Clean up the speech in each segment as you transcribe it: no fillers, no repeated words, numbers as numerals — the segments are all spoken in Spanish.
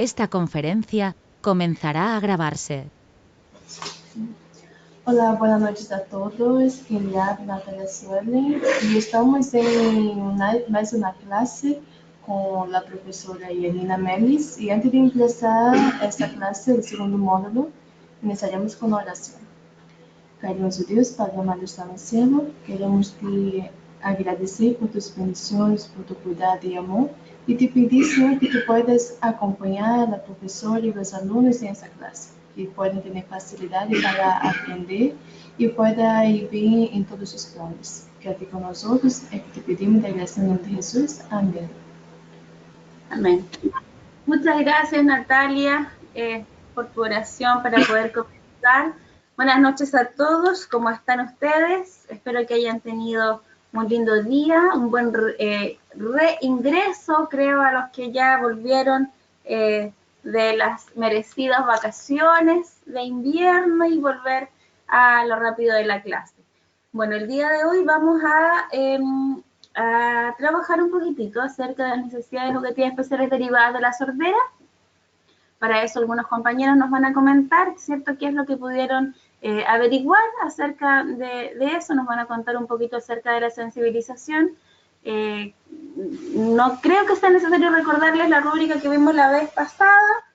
Esta conferencia comenzará a grabarse. Olá, buenas noches a todos. Queria Natalia Suelen e estamos em mais uma classe com a professora Yanina Melis. E antes de começar esta classe, o segundo módulo, iniciaremos com uma oração. Carinhoso Deus, Pai amado está no céu, queremos te agradecer por tus bênçãos, por tu cuidado e amor, e te pedir, Senhor, que tu puedas acompanhar a professora e os alunos nessa classe, que podem ter facilidade para aprender e pueda ir bem em todos os planos. Quédate com nós outros, é que te pedimos da graça em nome de Jesus. Amém. Amén. Muchas gracias, Natalia, por tu oración para poder comenzar. Buenas noches a todos, ¿cómo están ustedes? Espero que hayan tenido un lindo día, un buen reingreso, creo, a los que ya volvieron de las merecidas vacaciones de invierno y volver a lo rápido de la clase. Bueno, el día de hoy vamos a trabajar un poquitito acerca de las necesidades educativas especiales derivadas de la sordera. Para eso algunos compañeros nos van a comentar, ¿cierto?, qué es lo que pudieron averiguar acerca de eso, nos van a contar un poquito acerca de la sensibilización. No creo que sea necesario recordarles la rúbrica que vimos la vez pasada,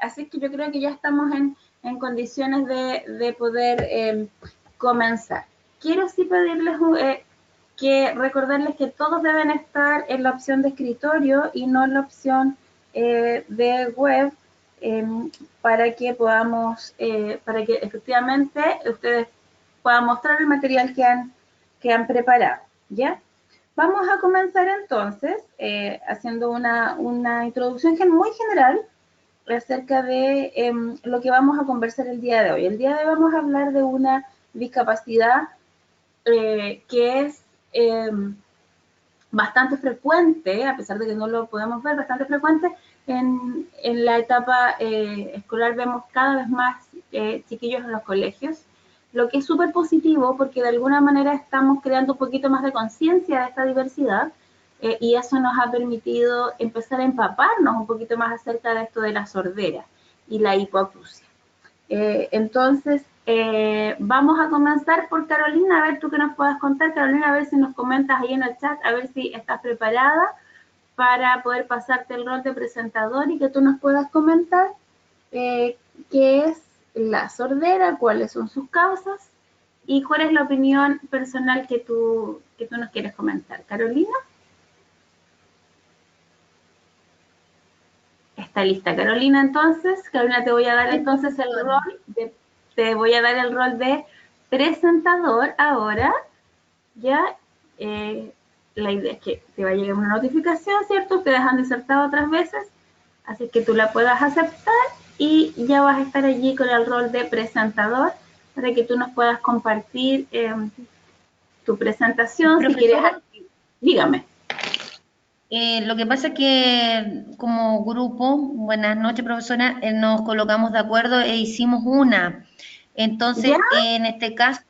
así que yo creo que ya estamos en condiciones de poder comenzar. Quiero sí pedirles recordarles que todos deben estar en la opción de escritorio y no en la opción de web, para que podamos, para que efectivamente ustedes puedan mostrar el material que han preparado, ¿ya? Vamos a comenzar entonces haciendo una introducción muy general acerca de lo que vamos a conversar el día de hoy. El día de hoy vamos a hablar de una discapacidad que es bastante frecuente, a pesar de que no lo podemos ver, bastante frecuente en la etapa escolar. Vemos cada vez más chiquillos en los colegios, lo que es súper positivo porque de alguna manera estamos creando un poquito más de conciencia de esta diversidad y eso nos ha permitido empezar a empaparnos un poquito más acerca de esto de la sordera y la hipoacusia. Entonces, vamos a comenzar por Carolina, a ver tú qué nos puedas contar. Carolina, a ver si nos comentas ahí en el chat, a ver si estás preparada para poder pasarte el rol de presentador y que tú nos puedas comentar qué es la sordera, cuáles son sus causas y cuál es la opinión personal que tú nos quieres comentar. Carolina. Está lista Carolina, entonces. Carolina, te voy a dar entonces el rol de presentador ahora, ¿ya? La idea es que te va a llegar una notificación, ¿cierto? Ustedes han disertado otras veces, así que tú la puedas aceptar y ya vas a estar allí con el rol de presentador para que tú nos puedas compartir tu presentación. Si quieres, dígame. Lo que pasa es que como grupo, buenas noches profesora, nos colocamos de acuerdo e hicimos una. Entonces, en este caso,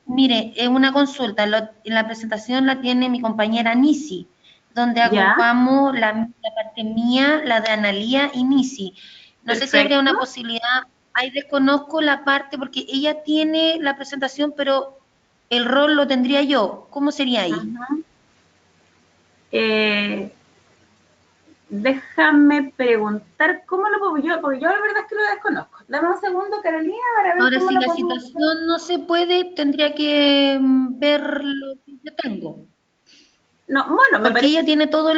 mire, es una consulta, la presentación la tiene mi compañera Nisi, donde agrupamos la parte mía, la de Analía y Nisi. No sé si habría una posibilidad, ahí desconozco la parte, porque ella tiene la presentación, pero el rol lo tendría yo. ¿Cómo sería ahí? Déjame preguntar cómo lo puedo yo, porque yo la verdad es que lo desconozco. Dame un segundo, Carolina, para ver. Ahora, si la situación no se puede, tendría que ver lo que yo tengo. No, bueno, me porque parece ella tiene todo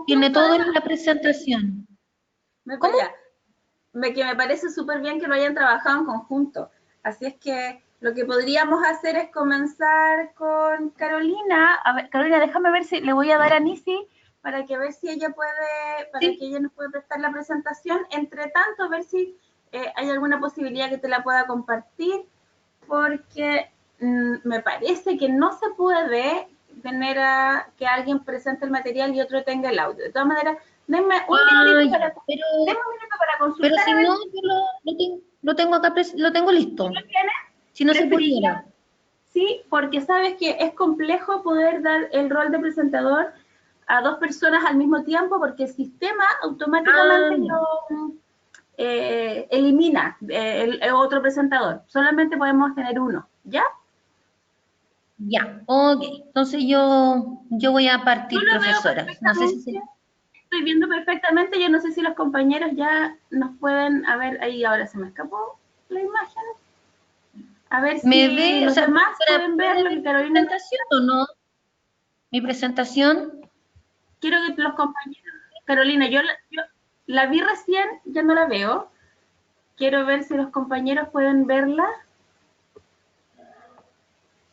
tiene todo en la presentación. ¿Cómo? Que me parece súper bien que lo hayan trabajado en conjunto. Así es que lo que podríamos hacer es comenzar con Carolina. A ver, Carolina, déjame ver si le voy a dar a Nisi para que ver si ella puede, que ella nos puede prestar la presentación. Entre tanto, a ver si hay alguna posibilidad que te la pueda compartir, porque me parece que no se puede tener que alguien presente el material y otro tenga el audio. De todas maneras, denme un minutito para consultar. Pero si no, yo lo tengo acá, lo tengo listo. ¿Lo tienes? Si no se pudiera. Sí, porque sabes que es complejo poder dar el rol de presentador a 2 personas al mismo tiempo porque el sistema automáticamente elimina el otro presentador. Solamente podemos tener uno, ¿ya? Ya, ok. Entonces yo voy a partir, Yo lo veo profesora. No sé si perfectamente, estoy viendo perfectamente. Yo no sé si los compañeros ya nos pueden, a ver, ahí ahora se me escapó la imagen. A ver me si ve, o los sea, demás profesora, pueden ver ¿puede lo ver que mi Carolina. presentación o no? ¿Mi presentación? Quiero que los compañeros, Carolina, yo la vi recién, ya no la veo. Quiero ver si los compañeros pueden verla.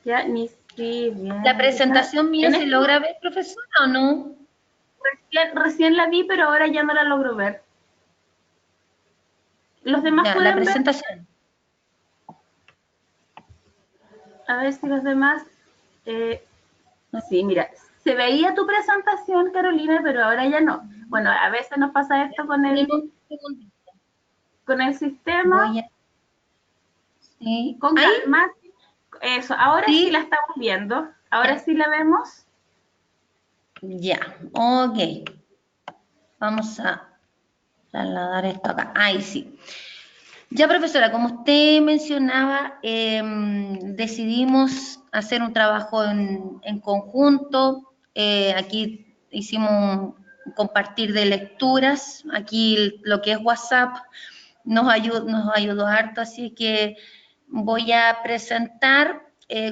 Ya, ni si ¿La bien. presentación mía En se este logra ver, profesora, o no? recién la vi, pero ahora ya no la logro ver. ¿Los demás Ya, la pueden ver? presentación. A ver si los demás... sí, mira, se veía tu presentación, Carolina, pero ahora ya no. Bueno, a veces nos pasa esto Tenemos un segundito. con el sistema. Voy a... Sí. Con ¿Ahí? calma. Eso, ahora sí la Sí. estamos viendo. Ahora Ya. sí la vemos. Ya, ok. Vamos a trasladar esto acá. Ahí sí. Ya, profesora, como usted mencionaba, decidimos hacer un trabajo en conjunto. Aquí hicimos un compartir de lecturas. Aquí lo que es WhatsApp nos ayudó harto, así que voy a presentar,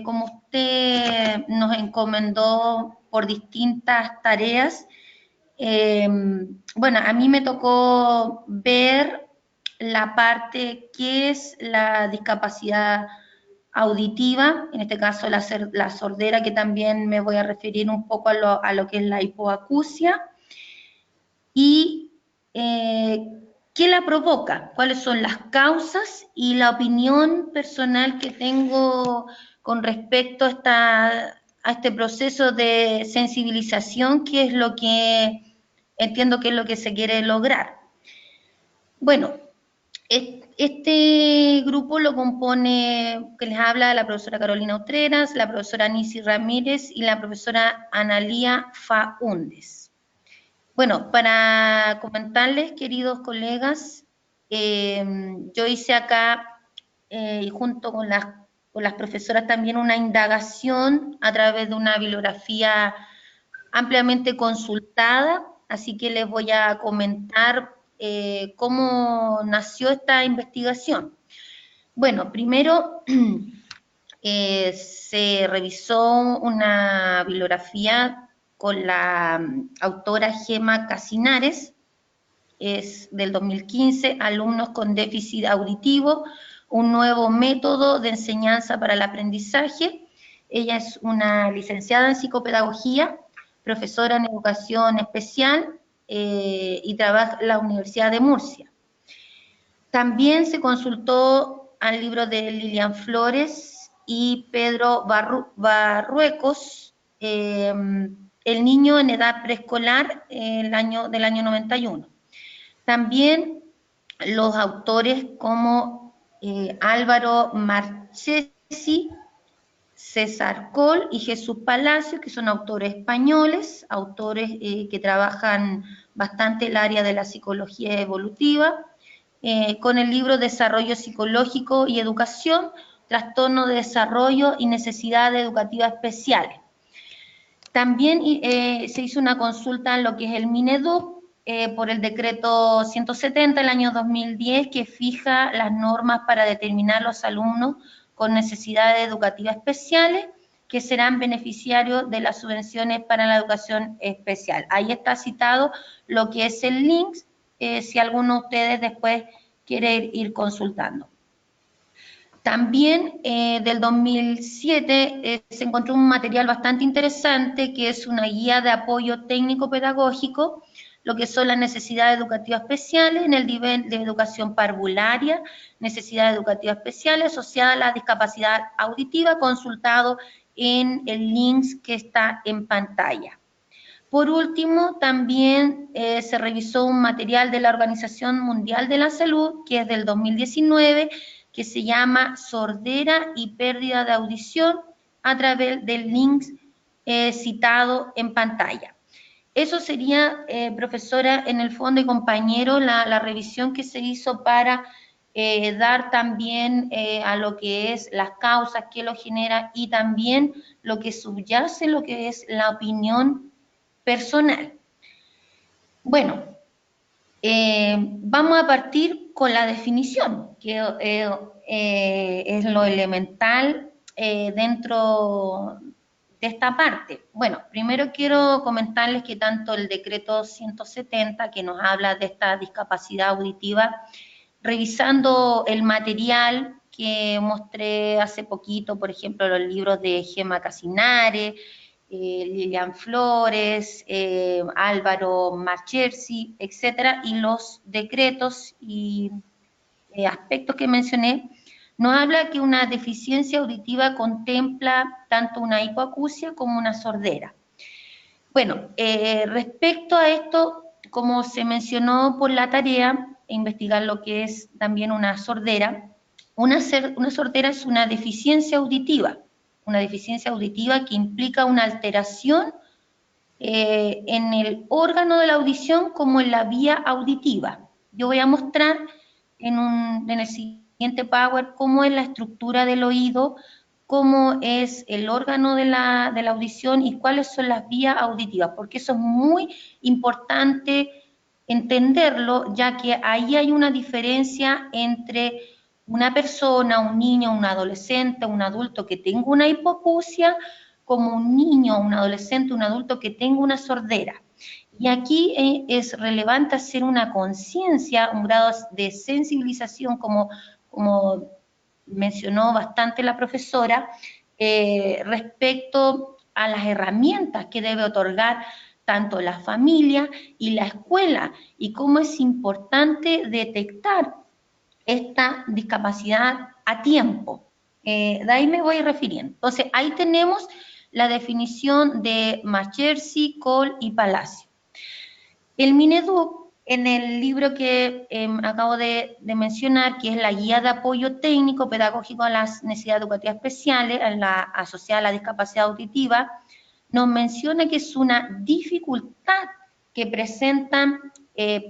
como usted nos encomendó por distintas tareas. Bueno, a mí me tocó ver la parte que es la discapacidad auditiva, en este caso la sordera, que también me voy a referir un poco a lo que es la hipoacusia, y qué la provoca, cuáles son las causas y la opinión personal que tengo con respecto a este proceso de sensibilización, que es lo que entiendo que es lo que se quiere lograr. Bueno, este grupo lo compone, que les habla, la profesora Carolina Utreras, la profesora Nisi Ramírez y la profesora Analía Faúndes. Bueno, para comentarles, queridos colegas, yo hice acá, junto con las profesoras también, una indagación a través de una bibliografía ampliamente consultada, así que les voy a comentar cómo nació esta investigación. Bueno, primero se revisó una bibliografía con la autora Gema Casinares, es del 2015, Alumnos con déficit auditivo, un nuevo método de enseñanza para el aprendizaje. Ella es una licenciada en psicopedagogía, profesora en educación especial y trabaja en la Universidad de Murcia. También se consultó al libro de Lilian Flores y Pedro Barruecos, El niño en edad preescolar del año 91. También los autores como Álvaro Marchesi, César Coll y Jesús Palacio, que son autores españoles, autores que trabajan bastante el área de la psicología evolutiva, con el libro Desarrollo Psicológico y Educación, Trastorno de Desarrollo y Necesidades Educativas Especiales. También se hizo una consulta en lo que es el Mineduc, por el decreto 170 del año 2010, que fija las normas para determinar los alumnos con necesidades educativas especiales que serán beneficiarios de las subvenciones para la educación especial. Ahí está citado lo que es el link, si alguno de ustedes después quiere ir consultando. También del 2007 se encontró un material bastante interesante, que es una guía de apoyo técnico-pedagógico, lo que son las necesidades educativas especiales en el nivel de educación parvularia, necesidades educativas especiales asociadas a la discapacidad auditiva, consultado en el link que está en pantalla. Por último, también se revisó un material de la Organización Mundial de la Salud, que es del 2019, que se llama Sordera y Pérdida de Audición, a través del link citado en pantalla. Eso sería, profesora, en el fondo y compañero, la revisión que se hizo para dar también a lo que es las causas que lo genera y también lo que subyace, lo que es la opinión personal. Bueno, vamos a partir con la definición, que es lo elemental dentro de esta parte. Bueno, primero quiero comentarles que tanto el decreto 170, que nos habla de esta discapacidad auditiva, revisando el material que mostré hace poquito, por ejemplo, los libros de Gemma Casinare, Lilian Flores, Álvaro Marchersi, etcétera, y los decretos y aspectos que mencioné, nos habla que una deficiencia auditiva contempla tanto una hipoacusia como una sordera. Bueno, respecto a esto, como se mencionó por la tarea, investigar lo que es también una sordera. Una sordera es una deficiencia auditiva que implica una alteración en el órgano de la audición como en la vía auditiva. Yo voy a mostrar en el siguiente Power cómo es la estructura del oído, cómo es el órgano de la audición y cuáles son las vías auditivas, porque eso es muy importante entenderlo, ya que ahí hay una diferencia entre una persona, un niño, un adolescente, un adulto que tenga una hipoacusia, como un niño, un adolescente, un adulto que tenga una sordera. Y aquí es relevante hacer una conciencia, un grado de sensibilización, como mencionó bastante la profesora, respecto a las herramientas que debe otorgar tanto la familia y la escuela, y cómo es importante detectar esta discapacidad a tiempo. De ahí me voy refiriendo. Entonces, ahí tenemos la definición de Marchersi, Cole y Palacio. El Mineduc, en el libro que acabo de mencionar, que es la Guía de Apoyo Técnico Pedagógico a las Necesidades Educativas Especiales, asociada a la discapacidad auditiva, nos menciona que es una dificultad que presentan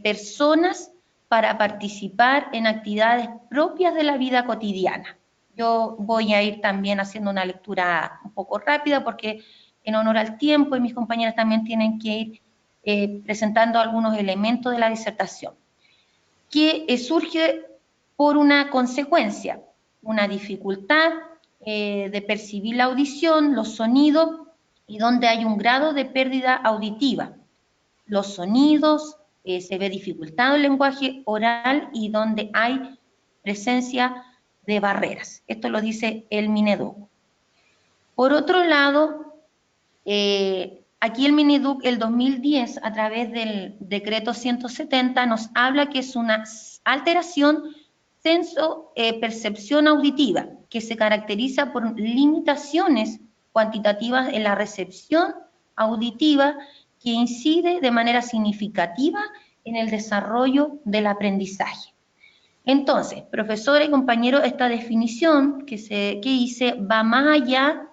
personas para participar en actividades propias de la vida cotidiana. Yo voy a ir también haciendo una lectura un poco rápida porque en honor al tiempo y mis compañeras también tienen que ir presentando algunos elementos de la disertación, que surge por una consecuencia, una dificultad de percibir la audición, los sonidos, y donde hay un grado de pérdida auditiva. Los sonidos, se ve dificultado el lenguaje oral y donde hay presencia de barreras. Esto lo dice el Mineduc. Por otro lado, aquí el Mineduc, el 2010, a través del decreto 170, nos habla que es una alteración senso-percepción auditiva, que se caracteriza por limitaciones cuantitativas en la recepción auditiva que incide de manera significativa en el desarrollo del aprendizaje. Entonces, profesora y compañero, esta definición que hice va más allá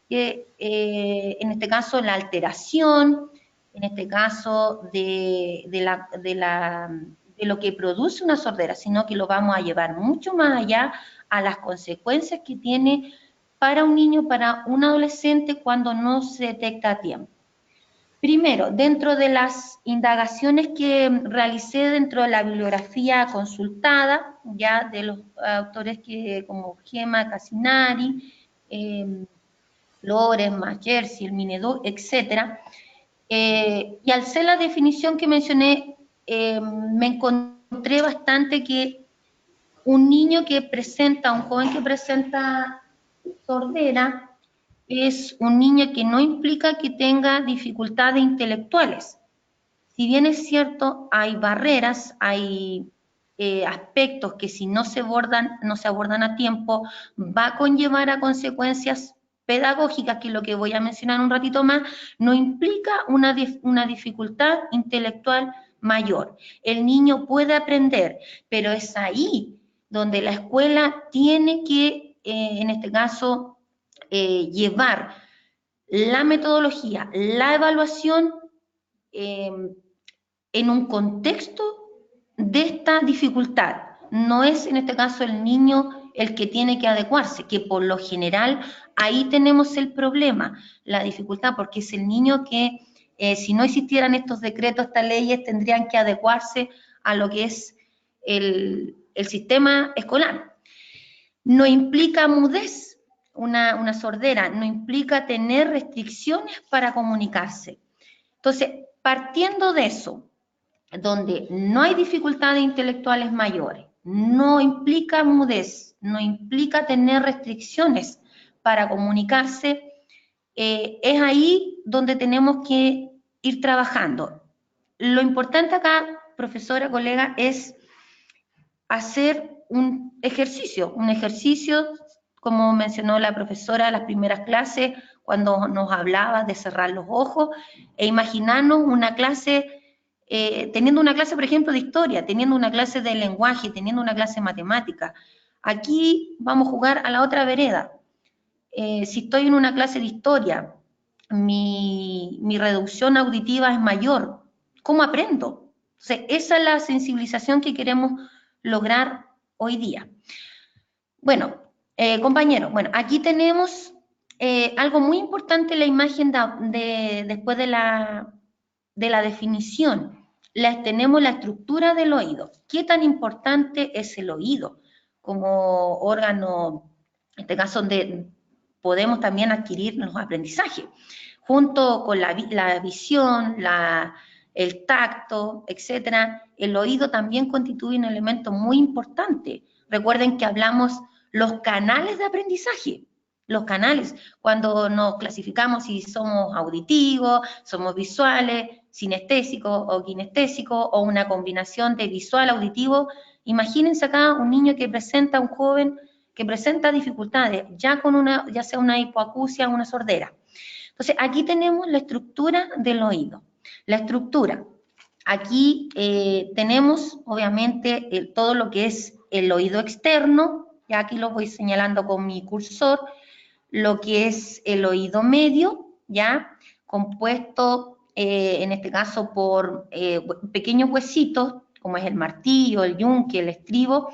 que, en este caso, la alteración, en este caso, de lo que produce una sordera, sino que lo vamos a llevar mucho más allá a las consecuencias que tiene para un niño, para un adolescente, cuando no se detecta a tiempo. Primero, dentro de las indagaciones que realicé dentro de la bibliografía consultada, ya de los autores como Gemma Casinari, Flores, Marchersi, el Mineduc, etc. Y al ser la definición que mencioné, me encontré bastante que un niño que presenta, un joven que presenta sordera, es un niño que no implica que tenga dificultades intelectuales. Si bien es cierto, hay barreras, hay aspectos que si no se abordan a tiempo, va a conllevar a consecuencias pedagógicas, que es lo que voy a mencionar un ratito más, no implica una dificultad intelectual mayor. El niño puede aprender, pero es ahí donde la escuela tiene que, en este caso, llevar la metodología, la evaluación en un contexto de esta dificultad. No es en este caso el niño el que tiene que adecuarse, que por lo general ahí tenemos el problema, la dificultad, porque es el niño que si no existieran estos decretos, estas leyes, tendrían que adecuarse a lo que es el sistema escolar. No implica mudez, una sordera, no implica tener restricciones para comunicarse. Entonces, partiendo de eso, donde no hay dificultades intelectuales mayores, no implica mudez, no implica tener restricciones para comunicarse, es ahí donde tenemos que ir trabajando. Lo importante acá, profesora, colega, es hacer un ejercicio, como mencionó la profesora en las primeras clases, cuando nos hablaba de cerrar los ojos, e imaginarnos una clase, teniendo una clase, por ejemplo, de historia, teniendo una clase de lenguaje, teniendo una clase de matemática. Aquí vamos a jugar a la otra vereda. Si estoy en una clase de historia, mi reducción auditiva es mayor, ¿cómo aprendo? Entonces, esa es la sensibilización que queremos lograr hoy día. Bueno, compañeros, bueno, aquí tenemos algo muy importante en la imagen después de la definición. Tenemos la estructura del oído. ¿Qué tan importante es el oído como órgano, en este caso, donde podemos también adquirir los aprendizajes? Junto con la visión, el tacto, etcétera, el oído también constituye un elemento muy importante. Recuerden que hablamos los canales de aprendizaje, los canales, cuando nos clasificamos si somos auditivos, somos visuales, sinestésicos o kinestésicos, o una combinación de visual, auditivo. Imagínense acá un niño que presenta, un joven que presenta dificultades, ya sea una hipoacusia o una sordera. Entonces, aquí tenemos la estructura del oído. La estructura. Aquí tenemos, obviamente, todo lo que es el oído externo, ya aquí lo voy señalando con mi cursor, lo que es el oído medio, ya, compuesto, en este caso, por pequeños huesitos, como es el martillo, el yunque, el estribo,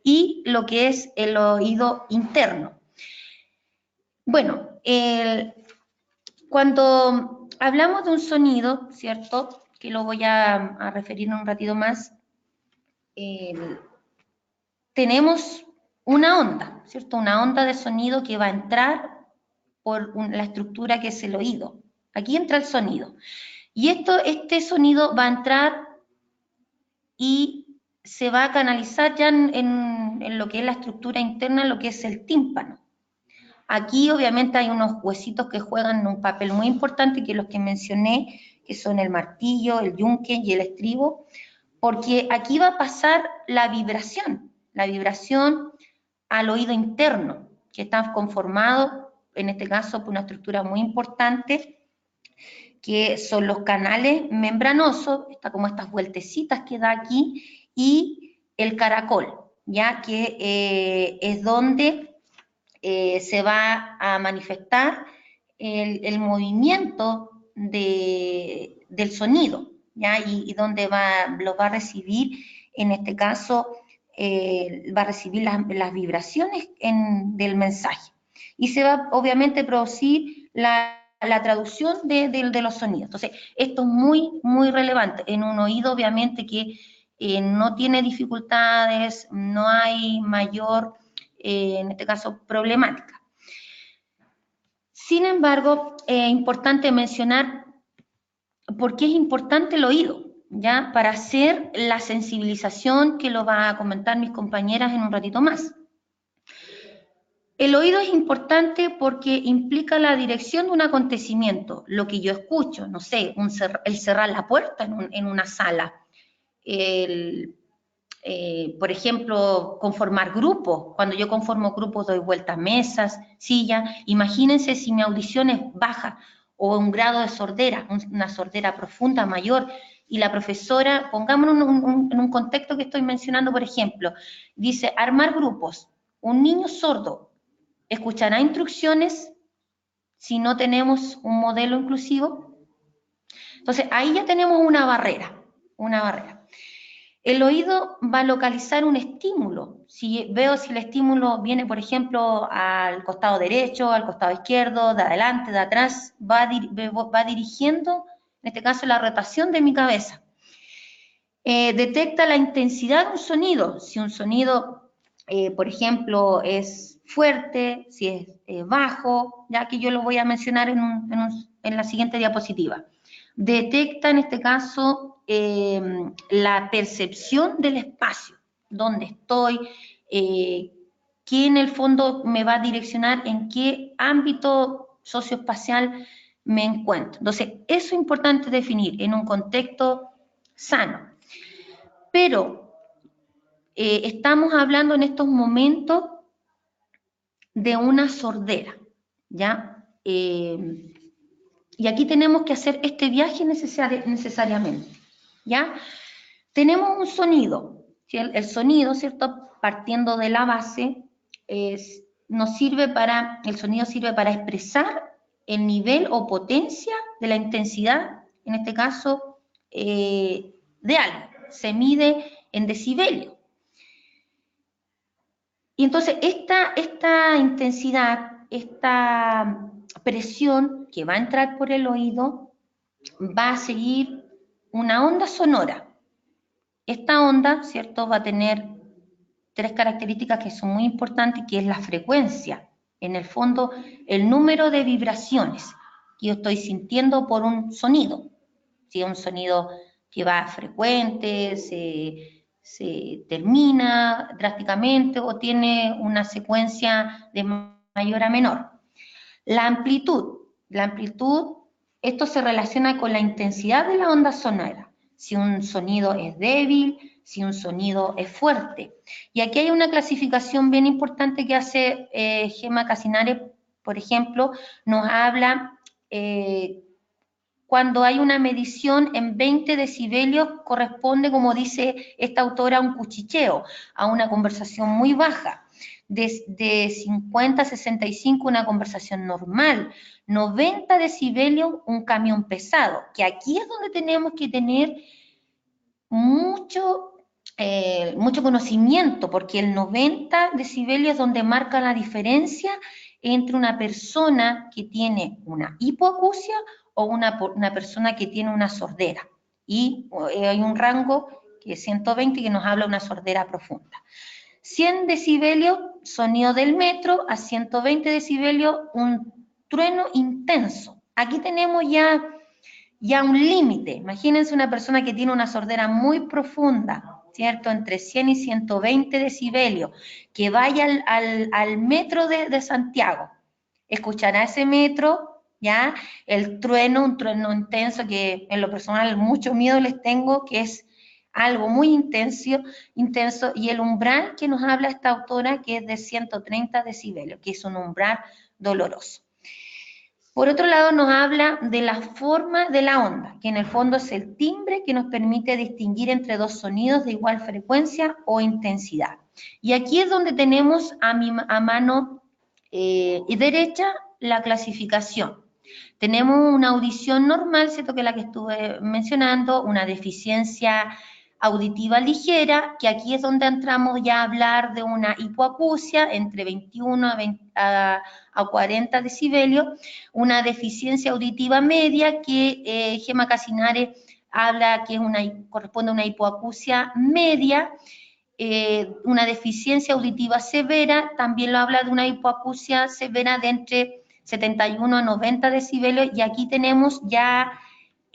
y lo que es el oído interno. Bueno, cuando hablamos de un sonido, ¿cierto?, que lo voy a referir en un ratito más, tenemos una onda, ¿cierto? Una onda de sonido que va a entrar por la estructura que es el oído. Aquí entra el sonido. Y este sonido va a entrar y se va a canalizar ya en lo que es la estructura interna, lo que es el tímpano. Aquí obviamente hay unos huesitos que juegan un papel muy importante, que los que mencioné, que son el martillo, el yunque y el estribo, porque aquí va a pasar la vibración al oído interno, que está conformado, en este caso, por una estructura muy importante, que son los canales membranosos, está como estas vueltecitas que da aquí, y el caracol, ya que es donde se va a manifestar el movimiento del sonido, ¿ya? Y donde lo va a recibir, en este caso, va a recibir las vibraciones del mensaje. Y se va, obviamente, a producir la traducción de los sonidos. Entonces, esto es muy, muy relevante. En un oído, obviamente, que no tiene dificultades, no hay mayor, en este caso, problemática. Sin embargo, es importante mencionar por qué es importante el oído, ¿ya? Para hacer la sensibilización que lo va a comentar mis compañeras en un ratito más. El oído es importante porque implica la dirección de un acontecimiento, lo que yo escucho, no sé, el cerrar la puerta en una sala, por ejemplo, conformar grupos. Cuando yo conformo grupos doy vuelta a mesas, sillas. Imagínense si mi audición es baja o un grado de sordera, una sordera profunda, mayor, y la profesora, pongámonos en un contexto que estoy mencionando, por ejemplo, dice armar grupos. Un niño sordo ¿escuchará instrucciones si no tenemos un modelo inclusivo? Entonces, ahí ya tenemos una barrera, una barrera. El oído va a localizar un estímulo. Si veo si el estímulo viene, por ejemplo, al costado derecho, al costado izquierdo, de adelante, de atrás, va dirigiendo, en este caso, la rotación de mi cabeza. Detecta la intensidad de un sonido. Si un sonido, por ejemplo, es fuerte, si es bajo, ya que yo lo voy a mencionar en la siguiente diapositiva. Detecta, en este caso, la percepción del espacio, dónde estoy, qué en el fondo me va a direccionar, en qué ámbito socioespacial me encuentro. Entonces, eso es importante definir en un contexto sano. Pero estamos hablando en estos momentos de una sordera, ¿ya? Y aquí tenemos que hacer este viaje necesariamente, ¿ya? Tenemos un sonido, ¿sí? El sonido, ¿cierto? Partiendo de la base, el sonido sirve para expresar el nivel o potencia de la intensidad, en este caso, de algo. Se mide en decibelios. Y entonces esta intensidad, esta presión que va a entrar por el oído, va a seguir una onda sonora. Esta onda, ¿cierto?, va a tener tres características que son muy importantes, que es la frecuencia. En el fondo, el número de vibraciones que yo estoy sintiendo por un sonido. Si es un sonido que va frecuente, se termina drásticamente o tiene una secuencia de mayor a menor. La amplitud, esto se relaciona con la intensidad de la onda sonora. Si un sonido es débil, si un sonido es fuerte. Y aquí hay una clasificación bien importante que hace Gemma Casinare, por ejemplo, nos habla cuando hay una medición en 20 decibelios, corresponde, como dice esta autora, a un cuchicheo, a una conversación muy baja. De 50 a 65, una conversación normal. 90 decibelios, un camión pesado. Que aquí es donde tenemos que tener mucho conocimiento, porque el 90 decibelios es donde marca la diferencia entre una persona que tiene una hipoacusia o una persona que tiene una sordera. Y hay un rango que es 120 que nos habla de una sordera profunda. 100 decibelios, sonido del metro, a 120 decibelios, un trueno intenso. Aquí tenemos ya un límite. Imagínense una persona que tiene una sordera muy profunda, ¿cierto? Entre 100 y 120 decibelios, que vaya al metro de Santiago. Escuchará ese metro, ¿ya? El trueno, un trueno intenso que en lo personal mucho miedo les tengo, que es algo muy intenso, y el umbral que nos habla esta autora, que es de 130 decibelios, que es un umbral doloroso. Por otro lado, nos habla de la forma de la onda, que en el fondo es el timbre que nos permite distinguir entre dos sonidos de igual frecuencia o intensidad. Y aquí es donde tenemos a mano derecha la clasificación. Tenemos una audición normal, ¿cierto?, que es la que estuve mencionando, una deficiencia auditiva ligera, que aquí es donde entramos ya a hablar de una hipoacusia entre 21 a 40 decibelios, una deficiencia auditiva media que Gemma Casinare habla que corresponde a una hipoacusia media, una deficiencia auditiva severa, también lo habla de una hipoacusia severa de entre 71 a 90 decibelios, y aquí tenemos ya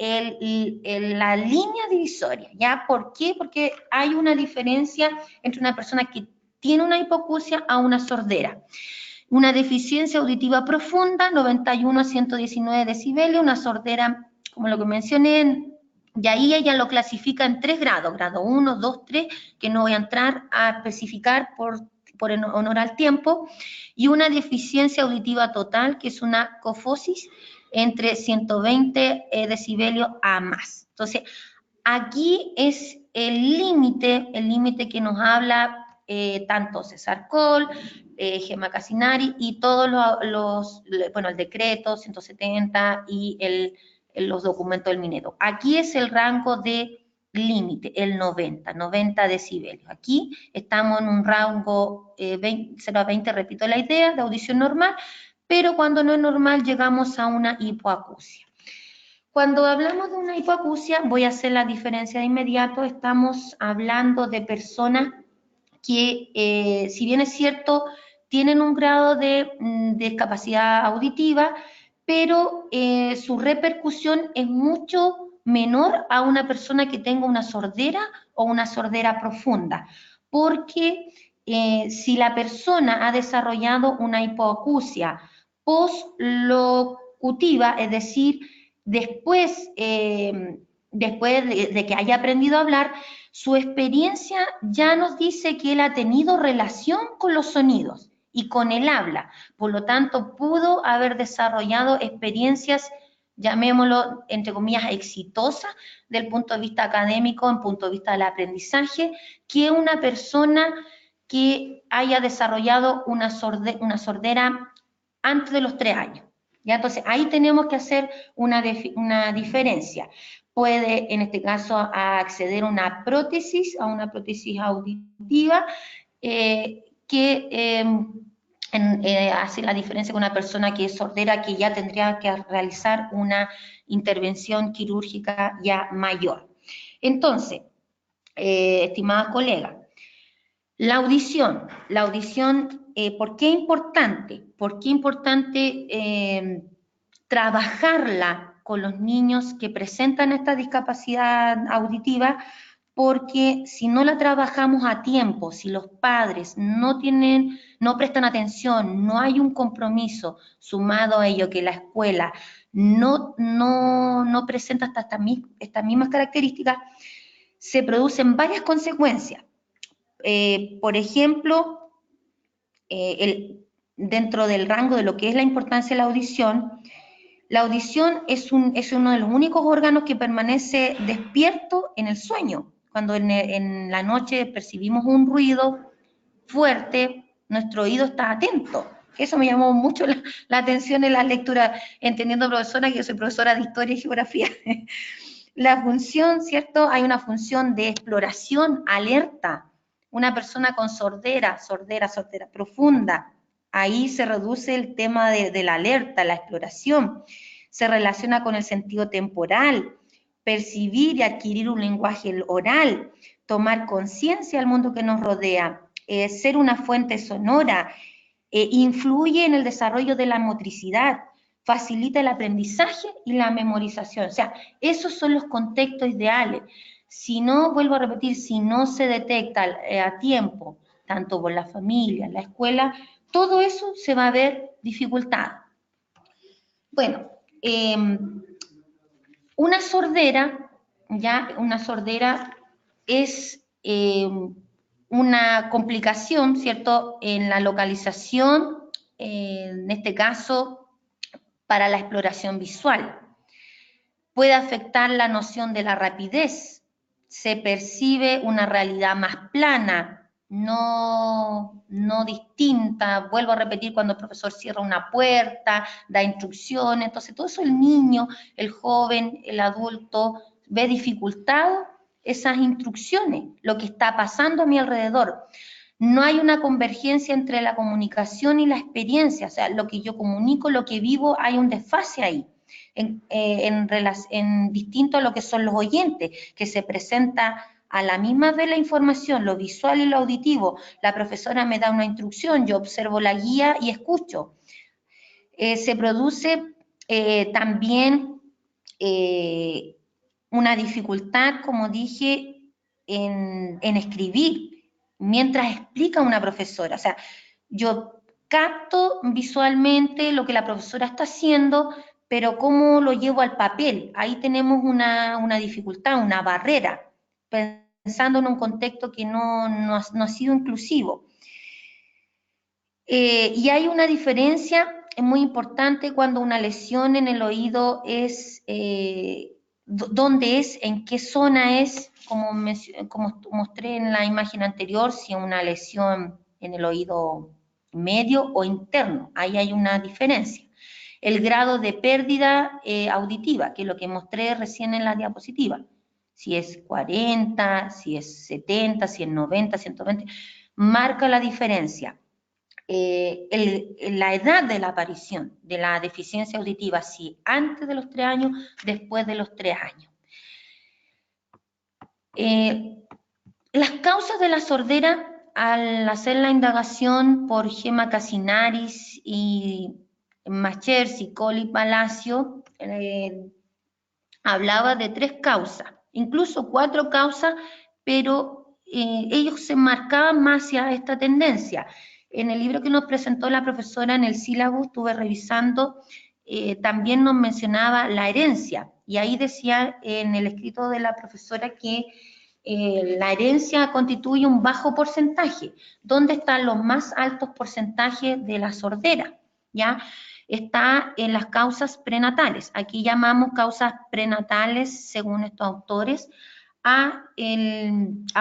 la línea divisoria, ¿ya? ¿Por qué? Porque hay una diferencia entre una persona que tiene una hipoacusia a una sordera. Una deficiencia auditiva profunda, 91 a 119 decibelios, una sordera, como lo que mencioné, y ahí ella lo clasifica en 3 grados, grado 1, 2, 3, que no voy a entrar a especificar por honor al tiempo, y una deficiencia auditiva total, que es una cofosis, entre 120 decibelios a más. Entonces, aquí es el límite que nos habla tanto César Coll, Gemma Casinari y todos el decreto 170 y los documentos del Minedo. Aquí es el rango de límite, el 90 decibelios. Aquí estamos en un rango 0 a 20, repito la idea, de audición normal, pero cuando no es normal llegamos a una hipoacusia. Cuando hablamos de una hipoacusia, voy a hacer la diferencia de inmediato, estamos hablando de personas que, si bien es cierto, tienen un grado de discapacidad auditiva, pero su repercusión es mucho menor a una persona que tenga una sordera o una sordera profunda, porque si la persona ha desarrollado una hipoacusia postlocutiva, es decir, después de que haya aprendido a hablar, su experiencia ya nos dice que él ha tenido relación con los sonidos y con el habla. Por lo tanto, pudo haber desarrollado experiencias, llamémoslo, entre comillas, exitosas del punto de vista académico, en punto de vista del aprendizaje, que una persona que haya desarrollado una sordera antes de los 3 años. ¿Ya? Entonces, ahí tenemos que hacer una diferencia. Puede, en este caso, acceder a una prótesis auditiva, que hace la diferencia con una persona que es sordera, que ya tendría que realizar una intervención quirúrgica ya mayor. Entonces, estimadas colegas, la audición, ¿por qué importante? ¿Por qué importante trabajarla con los niños que presentan esta discapacidad auditiva? Porque si no la trabajamos a tiempo, si los padres no prestan atención, no hay un compromiso sumado a ello que la escuela no presenta estas mismas características, se producen varias consecuencias. Por ejemplo, dentro del rango de lo que es la importancia de la audición es uno de los únicos órganos que permanece despierto en el sueño. Cuando en la noche percibimos un ruido fuerte, nuestro oído está atento. Eso me llamó mucho la atención en la lectura, entendiendo, profesora, que yo soy profesora de Historia y Geografía. La función, ¿cierto? Hay una función de exploración, alerta. Una persona con sordera profunda, ahí se reduce el tema de la alerta, la exploración. Se relaciona con el sentido temporal, percibir y adquirir un lenguaje oral, tomar conciencia del mundo que nos rodea, ser una fuente sonora, influye en el desarrollo de la motricidad, facilita el aprendizaje y la memorización. O sea, esos son los contextos ideales. Si no, vuelvo a repetir, si no se detecta a tiempo, tanto por la familia, la escuela, todo eso se va a ver dificultado. Bueno, una sordera es una complicación, ¿cierto?, en la localización, en este caso, para la exploración visual. Puede afectar la noción de la rapidez, se percibe una realidad más plana, no distinta. Vuelvo a repetir, cuando el profesor cierra una puerta, da instrucciones, entonces todo eso el niño, el joven, el adulto ve dificultado esas instrucciones, lo que está pasando a mi alrededor. No hay una convergencia entre la comunicación y la experiencia, o sea, lo que yo comunico, lo que vivo, hay un desfase ahí, en distinto a lo que son los oyentes, que se presenta a la misma vez la información, lo visual y lo auditivo. La profesora me da una instrucción, yo observo la guía y escucho. Se produce también una dificultad, como dije, en escribir, mientras explica una profesora. O sea, yo capto visualmente lo que la profesora está haciendo, pero cómo lo llevo al papel. Ahí tenemos una dificultad, una barrera, pensando en un contexto que no ha sido inclusivo. Y hay una diferencia muy importante cuando una lesión en el oído es, dónde es, en qué zona es, como mostré en la imagen anterior, si es una lesión en el oído medio o interno, ahí hay una diferencia. el grado de pérdida auditiva, que es lo que mostré recién en la diapositiva. Si es 40, si es 70, si es 90, 120, marca la diferencia. La edad de la aparición de la deficiencia auditiva, si antes de los 3 años, después de los 3 años. Las causas de la sordera, al hacer la indagación por Gemma Casinaris y Macherzi, Colli Palacio, hablaba de 3 causas, incluso 4 causas, pero ellos se marcaban más hacia esta tendencia. En el libro que nos presentó la profesora en el sílabo, estuve revisando, también nos mencionaba la herencia, y ahí decía en el escrito de la profesora que la herencia constituye un bajo porcentaje. ¿Dónde están los más altos porcentajes de la sordera? ¿Ya? Está en las causas prenatales. Aquí llamamos causas prenatales, según estos autores, a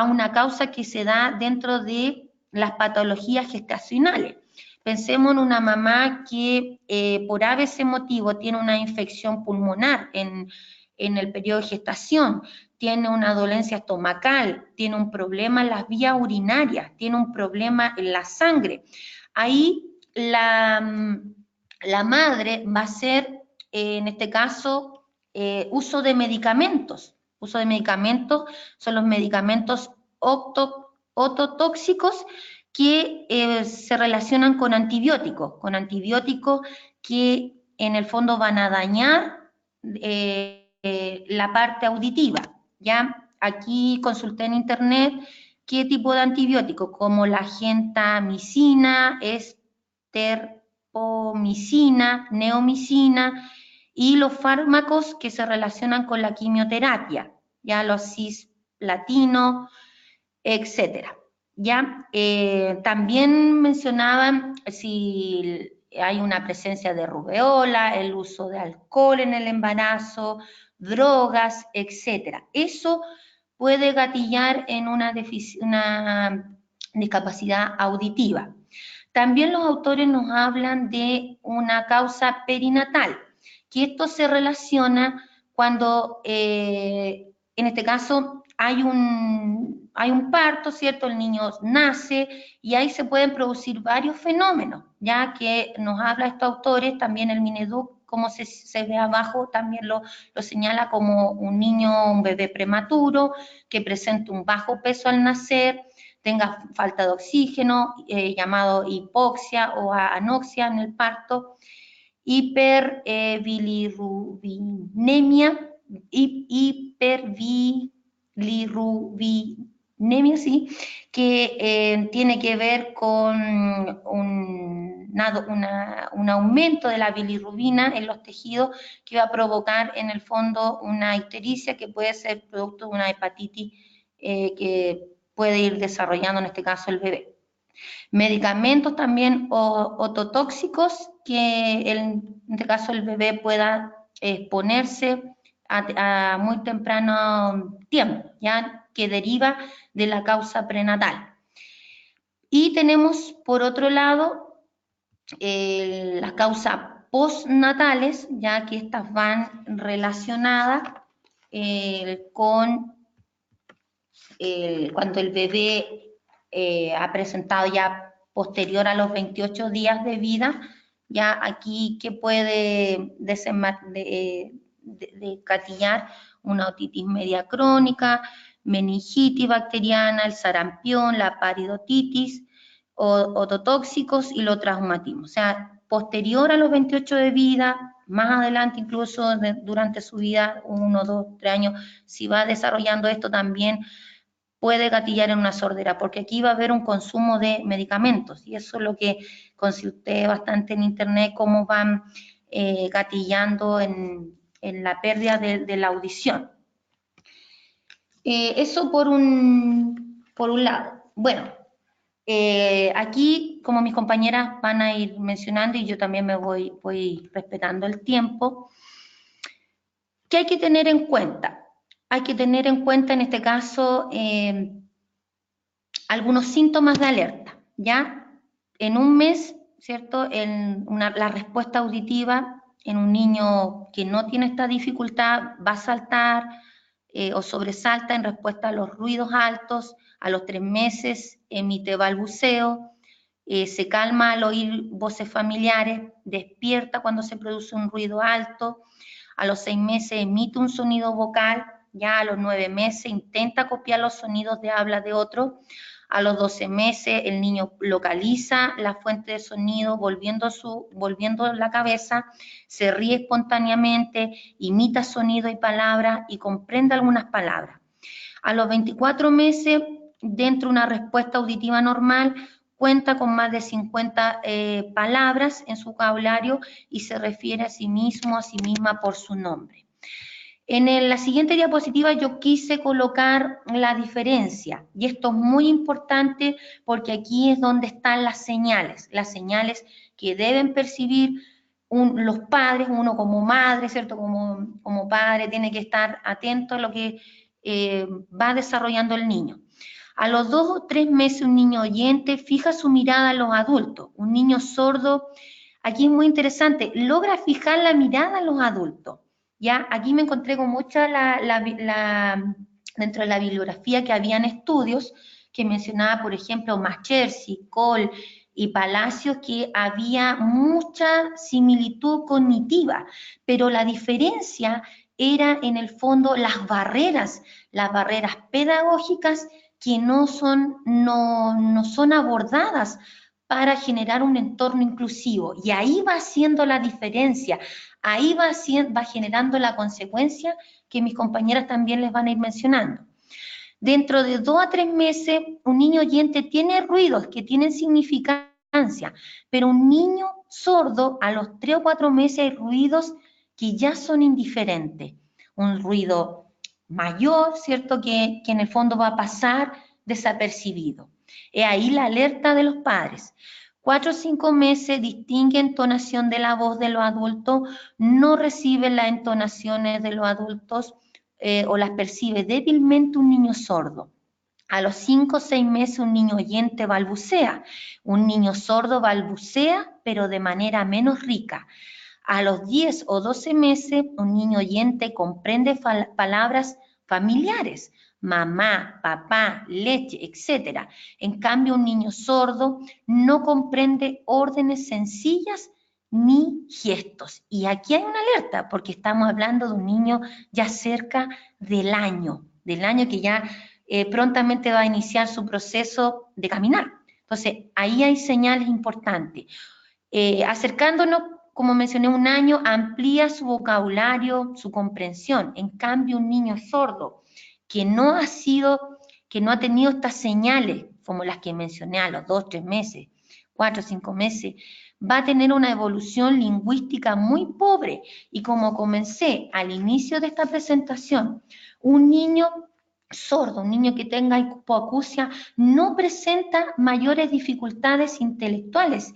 una causa que se da dentro de las patologías gestacionales. Pensemos en una mamá que por ese motivo tiene una infección pulmonar en el periodo de gestación, tiene una dolencia estomacal, tiene un problema en las vías urinarias, tiene un problema en la sangre. Ahí la madre va a hacer, en este caso, uso de medicamentos. Uso de medicamentos son los medicamentos ototóxicos que se relacionan con antibióticos que en el fondo van a dañar la parte auditiva. ¿Ya? Aquí consulté en internet qué tipo de antibióticos, como la gentamicina, estreptomicina, neomicina, y los fármacos que se relacionan con la quimioterapia, ya los cisplatinos, etcétera. ¿Ya? También mencionaban si hay una presencia de rubeola, el uso de alcohol en el embarazo, drogas, etcétera. Eso puede gatillar en una discapacidad auditiva. También los autores nos hablan de una causa perinatal, que esto se relaciona cuando, en este caso, hay un parto, ¿cierto? El niño nace y ahí se pueden producir varios fenómenos, ya que nos habla estos autores, también el Mineduc, como se ve abajo, también lo señala como un niño, un bebé prematuro, que presenta un bajo peso al nacer, tenga falta de oxígeno, llamado hipoxia o anoxia en el parto, hiperbilirubinemia, sí, que tiene que ver con un aumento de la bilirrubina en los tejidos que va a provocar en el fondo una ictericia que puede ser producto de una hepatitis que puede ir desarrollando en este caso el bebé. Medicamentos también ototóxicos que en este caso el bebé pueda exponerse a muy temprano tiempo, ya que deriva de la causa prenatal. Y tenemos por otro lado las causas postnatales, ya que estas van relacionadas con cuando el bebé ha presentado ya posterior a los 28 días de vida, ya aquí que puede gatillar una otitis media crónica, meningitis bacteriana, el sarampión, la periodontitis, ototóxicos y los traumatismos. O sea, posterior a los 28 de vida, más adelante incluso durante su vida, 1, 2, 3 años, si va desarrollando esto también puede gatillar en una sordera, porque aquí va a haber un consumo de medicamentos, y eso es lo que consulté bastante en internet, cómo van gatillando en la pérdida de la audición. Eso por un lado. Bueno, aquí, como mis compañeras van a ir mencionando, y yo también me voy respetando el tiempo, ¿qué hay que tener en cuenta? Hay que tener en cuenta en este caso algunos síntomas de alerta, ¿ya? En un mes, ¿cierto? La respuesta auditiva En un niño que no tiene esta dificultad va a saltar o sobresalta en respuesta a los ruidos altos. A los 3 meses emite balbuceo, se calma al oír voces familiares, despierta cuando se produce un ruido alto. A los 6 meses emite un sonido vocal, ya a los 9 meses intenta copiar los sonidos de habla de otro. A los 12 meses el niño localiza la fuente de sonido volviendo la cabeza, se ríe espontáneamente, imita sonido y palabras y comprende algunas palabras. A los 24 meses, dentro de una respuesta auditiva normal, cuenta con más de 50 palabras en su vocabulario y se refiere a sí mismo, a sí misma por su nombre. En la siguiente diapositiva yo quise colocar la diferencia, y esto es muy importante porque aquí es donde están las señales que deben percibir los padres, uno como madre, ¿cierto? Como padre tiene que estar atento a lo que va desarrollando el niño. A los 2 o 3 meses un niño oyente fija su mirada a los adultos. Un niño sordo, aquí es muy interesante, logra fijar la mirada a los adultos. ¿Ya? Aquí me encontré con mucha dentro de la bibliografía que habían estudios que mencionaba, por ejemplo, Machersi, Cole y Palacios, que había mucha similitud cognitiva, pero la diferencia era en el fondo las barreras pedagógicas que no son abordadas para generar un entorno inclusivo. Y ahí va haciendo la diferencia, ahí va generando la consecuencia que mis compañeras también les van a ir mencionando. Dentro de 2 a 3 meses, un niño oyente tiene ruidos que tienen significancia, pero un niño sordo a los 3 o 4 meses hay ruidos que ya son indiferentes. Un ruido mayor, ¿cierto? Que en el fondo va a pasar desapercibido. Es ahí la alerta de los padres. 4 o 5 meses distingue entonación de la voz de los adultos, no recibe las entonaciones de los adultos o las percibe débilmente un niño sordo. A los 5 o 6 meses un niño oyente balbucea. Un niño sordo balbucea, pero de manera menos rica. A los 10 o 12 meses un niño oyente comprende palabras familiares, mamá, papá, leche, etc. En cambio, un niño sordo no comprende órdenes sencillas ni gestos. Y aquí hay una alerta, porque estamos hablando de un niño ya cerca del año que ya prontamente va a iniciar su proceso de caminar. Entonces, ahí hay señales importantes. Acercándonos, como mencioné, un año amplía su vocabulario, su comprensión. En cambio, un niño sordo que no ha tenido estas señales, como las que mencioné a los 2, 3 meses, 4, 5 meses, va a tener una evolución lingüística muy pobre. Y como comencé al inicio de esta presentación, un niño sordo, un niño que tenga hipoacusia, no presenta mayores dificultades intelectuales.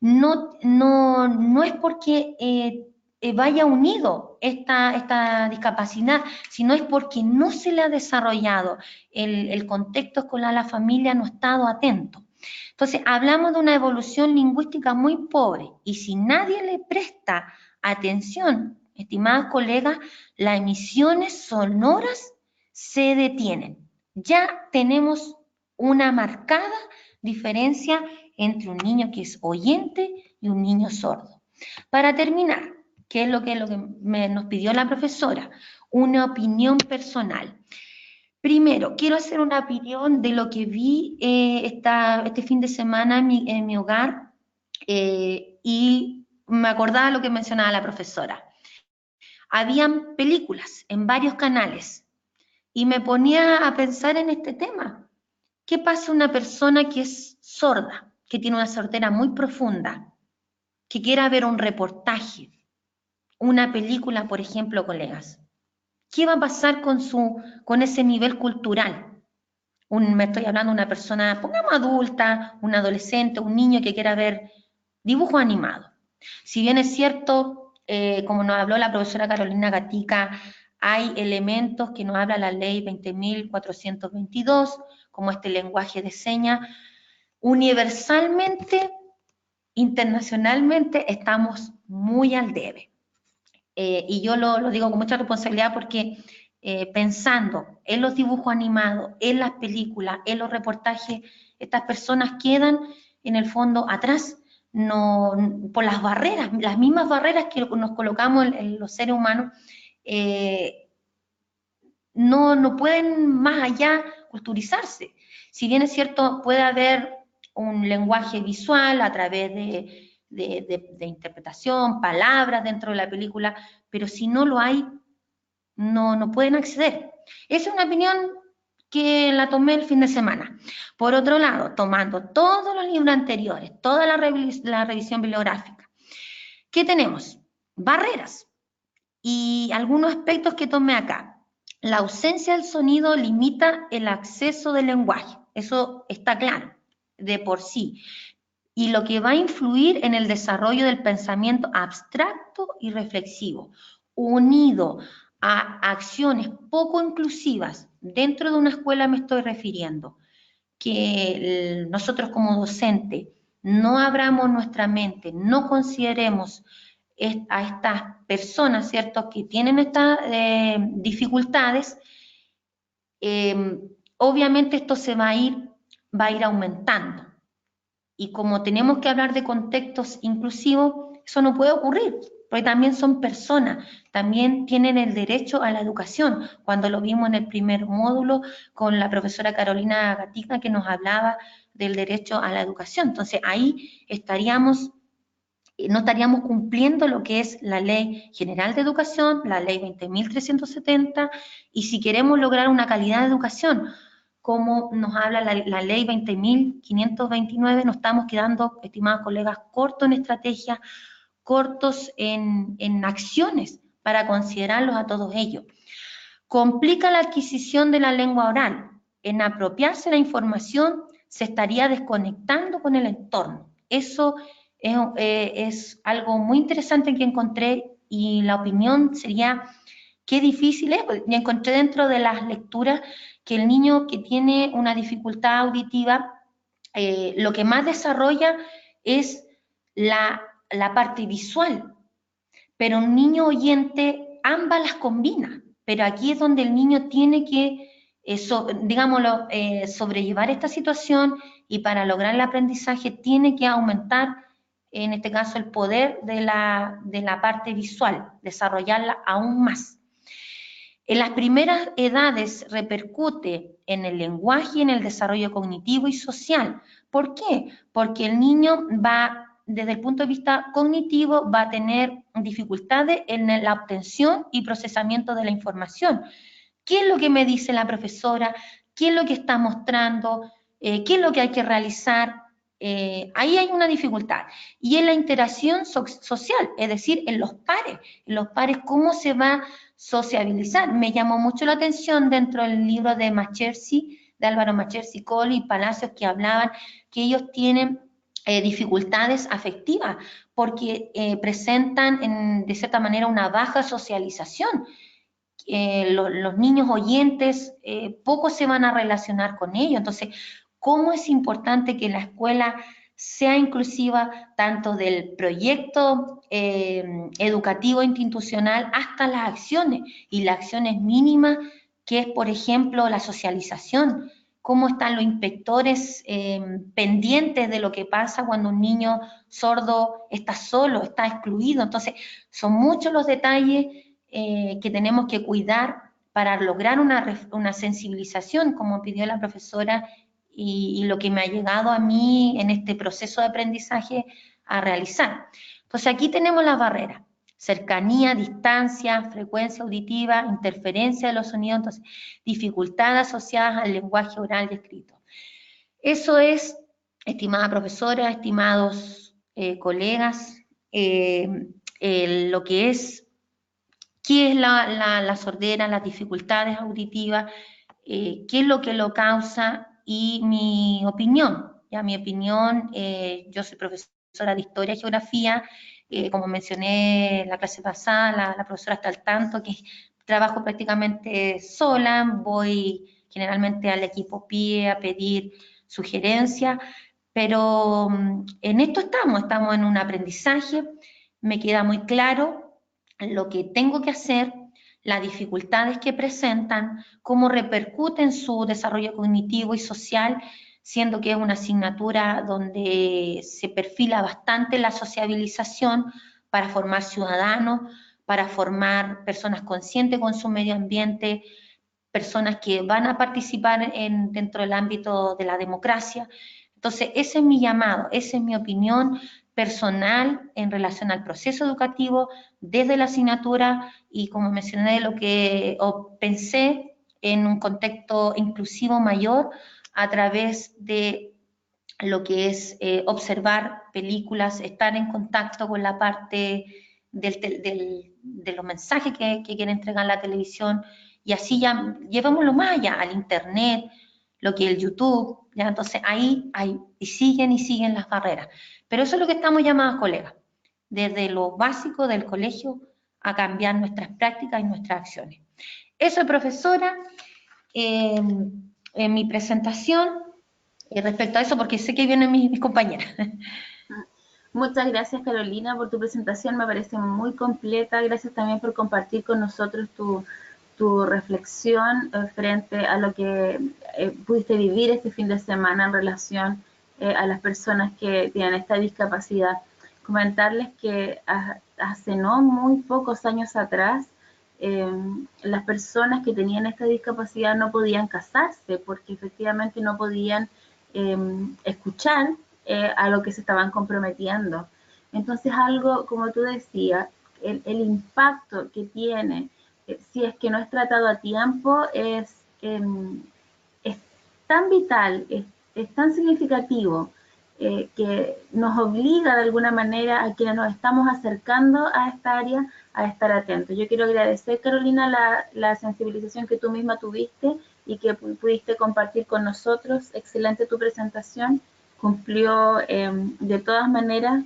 No es porque vaya unido esta discapacidad, sino es porque no se le ha desarrollado el contexto escolar, la familia no ha estado atento. Entonces, hablamos de una evolución lingüística muy pobre y si nadie le presta atención, estimadas colegas, las emisiones sonoras se detienen. Ya tenemos una marcada diferencia entre un niño que es oyente y un niño sordo. Para terminar, ¿qué es lo que nos pidió la profesora? Una opinión personal. Primero, quiero hacer una opinión de lo que vi este fin de semana en mi hogar y me acordaba lo que mencionaba la profesora. Habían películas en varios canales y me ponía a pensar en este tema. ¿Qué pasa a una persona que es sorda, que tiene una sordera muy profunda, que quiera ver un reportaje, una película, por ejemplo, colegas? ¿Qué va a pasar con ese nivel cultural? Me estoy hablando de una persona, pongamos adulta, un adolescente, un niño que quiera ver dibujo animado. Si bien es cierto, como nos habló la profesora Carolina Gatica, hay elementos que nos habla la ley 20.422, como este lenguaje de señas. Universalmente, internacionalmente, estamos muy al debe. y yo lo digo con mucha responsabilidad porque pensando en los dibujos animados, en las películas, en los reportajes, estas personas quedan en el fondo atrás, no, por las barreras, las mismas barreras que nos colocamos en los seres humanos, no pueden más allá culturizarse. Si bien es cierto, puede haber un lenguaje visual a través de interpretación, palabras dentro de la película, pero si no lo hay, no pueden acceder. Esa es una opinión que la tomé el fin de semana. Por otro lado, tomando todos los libros anteriores, toda la revisión bibliográfica, ¿qué tenemos? Barreras y algunos aspectos que tomé acá. La ausencia del sonido limita el acceso del lenguaje, eso está claro, de por sí, y lo que va a influir en el desarrollo del pensamiento abstracto y reflexivo, unido a acciones poco inclusivas. Dentro de una escuela me estoy refiriendo, que nosotros como docentes no abramos nuestra mente, no consideremos a estas personas, ¿cierto?, que tienen estas dificultades, obviamente esto se va a ir aumentando. Y como tenemos que hablar de contextos inclusivos, eso no puede ocurrir, porque también son personas, también tienen el derecho a la educación. Cuando lo vimos en el primer módulo con la profesora Carolina Gatica, que nos hablaba del derecho a la educación. Entonces ahí no estaríamos cumpliendo lo que es la Ley General de Educación, la Ley 20.370, y si queremos lograr una calidad de educación, como nos habla la Ley 20.529, nos estamos quedando, estimados colegas, cortos en estrategias, cortos en acciones para considerarlos a todos ellos. Complica la adquisición de la lengua oral. En apropiarse la información se estaría desconectando con el entorno. Eso es algo muy interesante que encontré y la opinión sería qué difícil es. Y encontré dentro de las lecturas que el niño que tiene una dificultad auditiva, lo que más desarrolla es la parte visual, pero un niño oyente ambas las combina, pero aquí es donde el niño tiene que, sobrellevar esta situación y para lograr el aprendizaje tiene que aumentar, en este caso, el poder de la parte visual, desarrollarla aún más. En las primeras edades repercute en el lenguaje y en el desarrollo cognitivo y social. ¿Por qué? Porque el niño va, desde el punto de vista cognitivo, va a tener dificultades en la obtención y procesamiento de la información. ¿Qué es lo que me dice la profesora? ¿Qué es lo que está mostrando? ¿Qué es lo que hay que realizar? Ahí hay una dificultad. Y en la interacción social, es decir, en los pares, ¿cómo se va sociabilizar? Me llamó mucho la atención dentro del libro de Machersi, de Álvaro Machersi, Cole y Palacios, que hablaban que ellos tienen dificultades afectivas porque presentan de cierta manera una baja socialización. Los niños oyentes poco se van a relacionar con ellos. Entonces, ¿cómo es importante que la escuela sea inclusiva tanto del proyecto educativo institucional hasta las acciones? Y las acciones mínimas, que es, por ejemplo, la socialización. ¿Cómo están los inspectores pendientes de lo que pasa cuando un niño sordo está solo, está excluido? Entonces, son muchos los detalles que tenemos que cuidar para lograr una sensibilización, como pidió la profesora, y lo que me ha llegado a mí en este proceso de aprendizaje a realizar. Entonces aquí tenemos las barreras: cercanía, distancia, frecuencia auditiva, interferencia de los sonidos, entonces dificultades asociadas al lenguaje oral y escrito. Eso es, estimada profesora, estimados colegas, lo que es, qué es la sordera, las dificultades auditivas, qué es lo que lo causa y mi opinión. Ya mi opinión, yo soy profesora de Historia y Geografía, como mencioné en la clase pasada, la profesora está al tanto que trabajo prácticamente sola, voy generalmente al equipo PIE a pedir sugerencias, pero en esto estamos en un aprendizaje. Me queda muy claro lo que tengo que hacer, las dificultades que presentan, cómo repercuten su desarrollo cognitivo y social, siendo que es una asignatura donde se perfila bastante la sociabilización para formar ciudadanos, para formar personas conscientes con su medio ambiente, personas que van a participar dentro del ámbito de la democracia. Entonces, ese es mi llamado, esa es mi opinión personal en relación al proceso educativo desde la asignatura y, como mencioné, lo que pensé en un contexto inclusivo mayor a través de lo que es observar películas, estar en contacto con la parte de los mensajes que quiere entregar la televisión, y así ya llevémoslo más allá, al internet, lo que es el YouTube, ¿ya? Entonces ahí hay, y siguen las barreras. Pero eso es lo que estamos llamados, colegas, desde lo básico del colegio a cambiar nuestras prácticas y nuestras acciones. Eso, profesora, en mi presentación, respecto a eso, porque sé que vienen mis compañeras. Muchas gracias, Carolina, por tu presentación, me parece muy completa. Gracias también por compartir con nosotros tu reflexión frente a lo que pudiste vivir este fin de semana en relación a las personas que tienen esta discapacidad. Comentarles que hace no muy pocos años atrás, las personas que tenían esta discapacidad no podían casarse porque efectivamente no podían escuchar a lo que se estaban comprometiendo. Entonces, algo, como tú decías, el impacto que tiene si es que no es tratado a tiempo es tan vital, es tan significativo que nos obliga de alguna manera a quienes nos estamos acercando a esta área a estar atentos. Yo quiero agradecer, Carolina, la sensibilización que tú misma tuviste y que pudiste compartir con nosotros. Excelente tu presentación, cumplió de todas maneras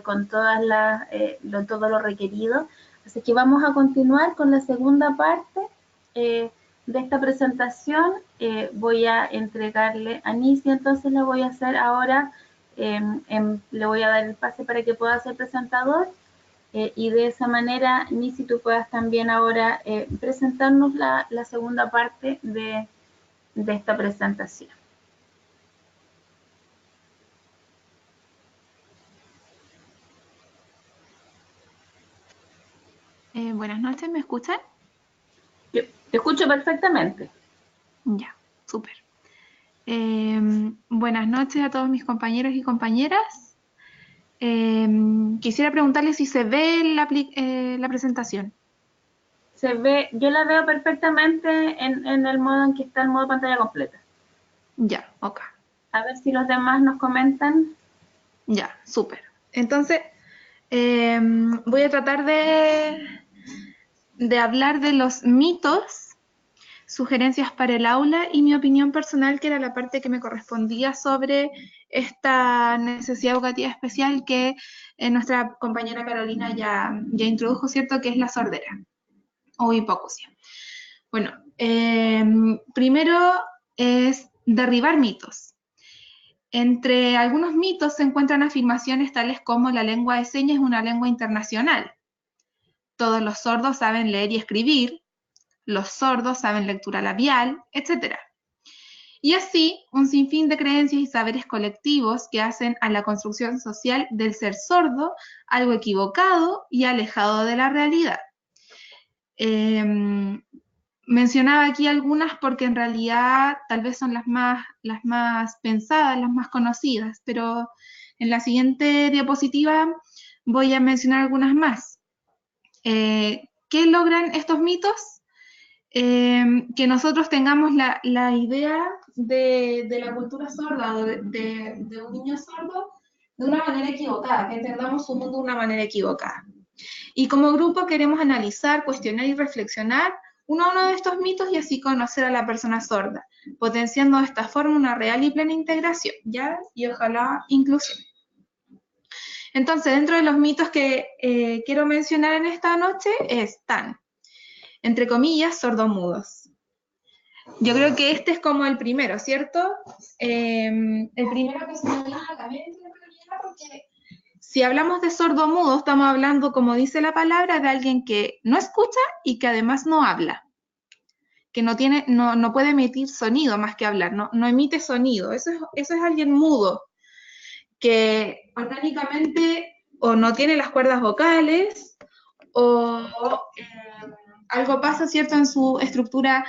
con todo lo requerido. Así que vamos a continuar con la segunda parte de esta presentación. Voy a entregarle a Nisi, entonces le voy a hacer ahora, le voy a dar el pase para que pueda ser presentador y de esa manera, Nisi, tú puedas también ahora presentarnos la segunda parte de esta presentación. Buenas noches, ¿me escuchan? Yo te escucho perfectamente. Ya, súper. Buenas noches a todos mis compañeros y compañeras. Quisiera preguntarles si se ve la presentación. Se ve, yo la veo perfectamente en el modo en que está el modo pantalla completa. Ya, ok. A ver si los demás nos comentan. Ya, súper. Entonces, voy a tratar de hablar de los mitos, sugerencias para el aula y mi opinión personal, que era la parte que me correspondía sobre esta necesidad educativa especial que nuestra compañera Carolina ya introdujo, ¿cierto? Que es la sordera o hipoacusia. Bueno, primero es derribar mitos. Entre algunos mitos se encuentran afirmaciones tales como la lengua de señas es una lengua internacional. Todos los sordos saben leer y escribir. Los sordos saben lectura labial, etc. Y así, un sinfín de creencias y saberes colectivos que hacen a la construcción social del ser sordo algo equivocado y alejado de la realidad. Mencionaba aquí algunas porque en realidad tal vez son las más pensadas, las más conocidas, pero en la siguiente diapositiva voy a mencionar algunas más. ¿Qué logran estos mitos? Que nosotros tengamos la idea de la cultura sorda, de un niño sordo, de una manera equivocada, que entendamos su mundo de una manera equivocada. Y como grupo queremos analizar, cuestionar y reflexionar uno a uno de estos mitos y así conocer a la persona sorda, potenciando de esta forma una real y plena integración, ¿ya? Y ojalá inclusión. Entonces, dentro de los mitos que quiero mencionar en esta noche están, entre comillas, sordomudos. Yo creo que este es como el primero, ¿cierto? El primero que se me viene a la mente porque Si hablamos de sordomudo, estamos hablando, como dice la palabra, de alguien que no escucha y que además no habla, que no puede emitir sonido más que hablar, no emite sonido. Eso es alguien mudo, que orgánicamente o no tiene las cuerdas vocales o algo pasa, ¿cierto?, en su estructura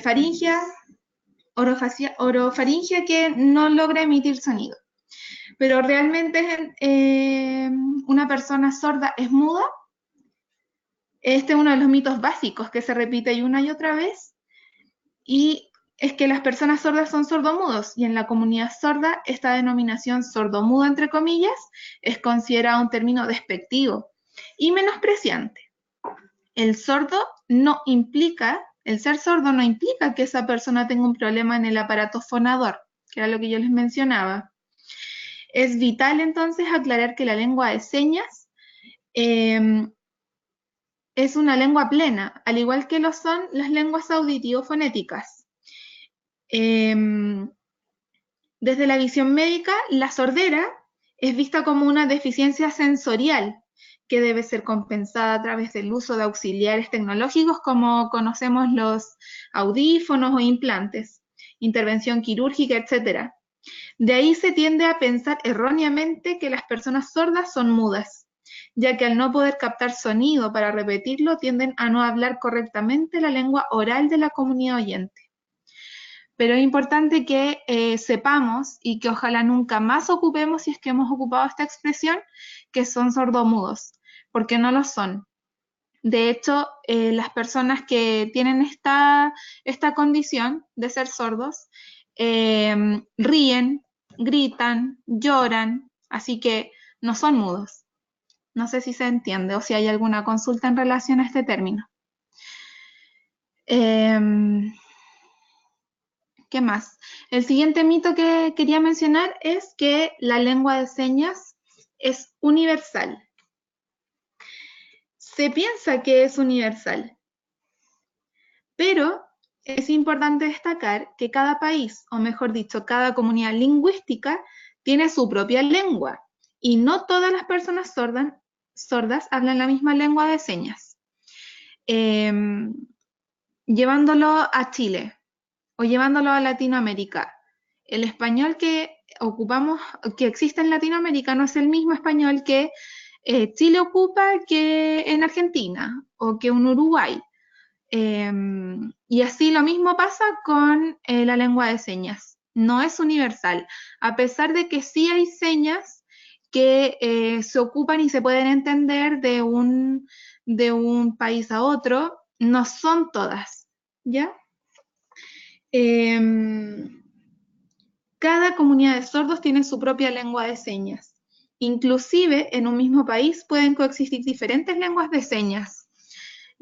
faríngea, orofaringia, que no logra emitir sonido. Pero realmente una persona sorda es muda. Este es uno de los mitos básicos que se repite una y otra vez, y es que las personas sordas son sordomudos, y en la comunidad sorda esta denominación sordomudo, entre comillas, es considerada un término despectivo y menospreciante. El ser sordo no implica que esa persona tenga un problema en el aparato fonador, que era lo que yo les mencionaba. Es vital entonces aclarar que la lengua de señas es una lengua plena, al igual que lo son las lenguas auditivo-fonéticas. Desde la visión médica, la sordera es vista como una deficiencia sensorial que debe ser compensada a través del uso de auxiliares tecnológicos como conocemos los audífonos o implantes, intervención quirúrgica, etc. De ahí se tiende a pensar erróneamente que las personas sordas son mudas, ya que al no poder captar sonido para repetirlo, tienden a no hablar correctamente la lengua oral de la comunidad oyente. Pero es importante que sepamos, y que ojalá nunca más ocupemos, si es que hemos ocupado esta expresión, que son sordomudos, porque no lo son. De hecho, las personas que tienen esta condición de ser sordos, ríen, gritan, lloran, así que no son mudos. No sé si se entiende o si hay alguna consulta en relación a este término. ¿Qué más? El siguiente mito que quería mencionar es que la lengua de señas es universal. Se piensa que es universal, pero es importante destacar que cada país, o mejor dicho, cada comunidad lingüística, tiene su propia lengua, y no todas las personas sordas hablan la misma lengua de señas. Llevándolo a Chile, o llevándolo a Latinoamérica, el español que ocupamos, que existe en Latinoamérica, no es el mismo español que Chile ocupa que en Argentina o que en Uruguay. Y así lo mismo pasa con la lengua de señas. No es universal, a pesar de que sí hay señas que se ocupan y se pueden entender de un país a otro, no son todas, ¿ya? Cada comunidad de sordos tiene su propia lengua de señas. Inclusive en un mismo país pueden coexistir diferentes lenguas de señas.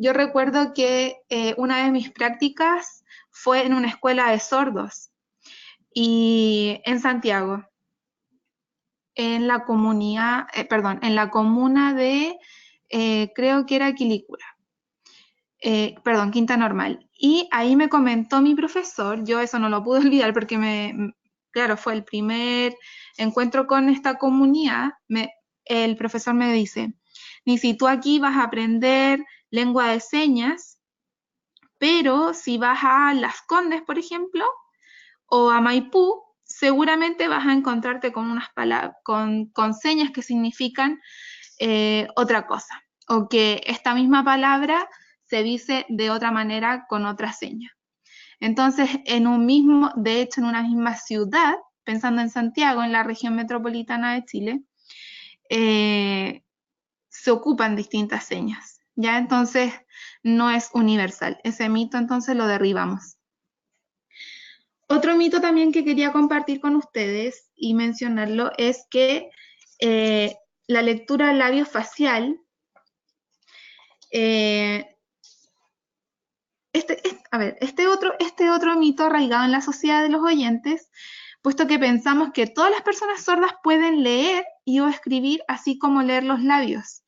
Yo recuerdo que una de mis prácticas fue en una escuela de sordos y en Santiago, en la comunidad, en la comuna de, creo que era Quilicura. Quinta Normal. Y ahí me comentó mi profesor, yo eso no lo pude olvidar porque claro, fue el primer encuentro con esta comunidad. El profesor me dice: Nisi, tú aquí vas a aprender lengua de señas, pero si vas a Las Condes, por ejemplo, o a Maipú, seguramente vas a encontrarte con unas palabras, con señas que significan otra cosa, o que esta misma palabra se dice de otra manera con otra seña. Entonces, de hecho, en una misma ciudad, pensando en Santiago, en la región metropolitana de Chile, se ocupan distintas señas, ¿ya? Entonces, no es universal. Ese mito, entonces, lo derribamos. Otro mito también que quería compartir con ustedes y mencionarlo es que la lectura labiofacial este otro mito arraigado en la sociedad de los oyentes, puesto que pensamos que todas las personas sordas pueden leer y o escribir así como leer los labios,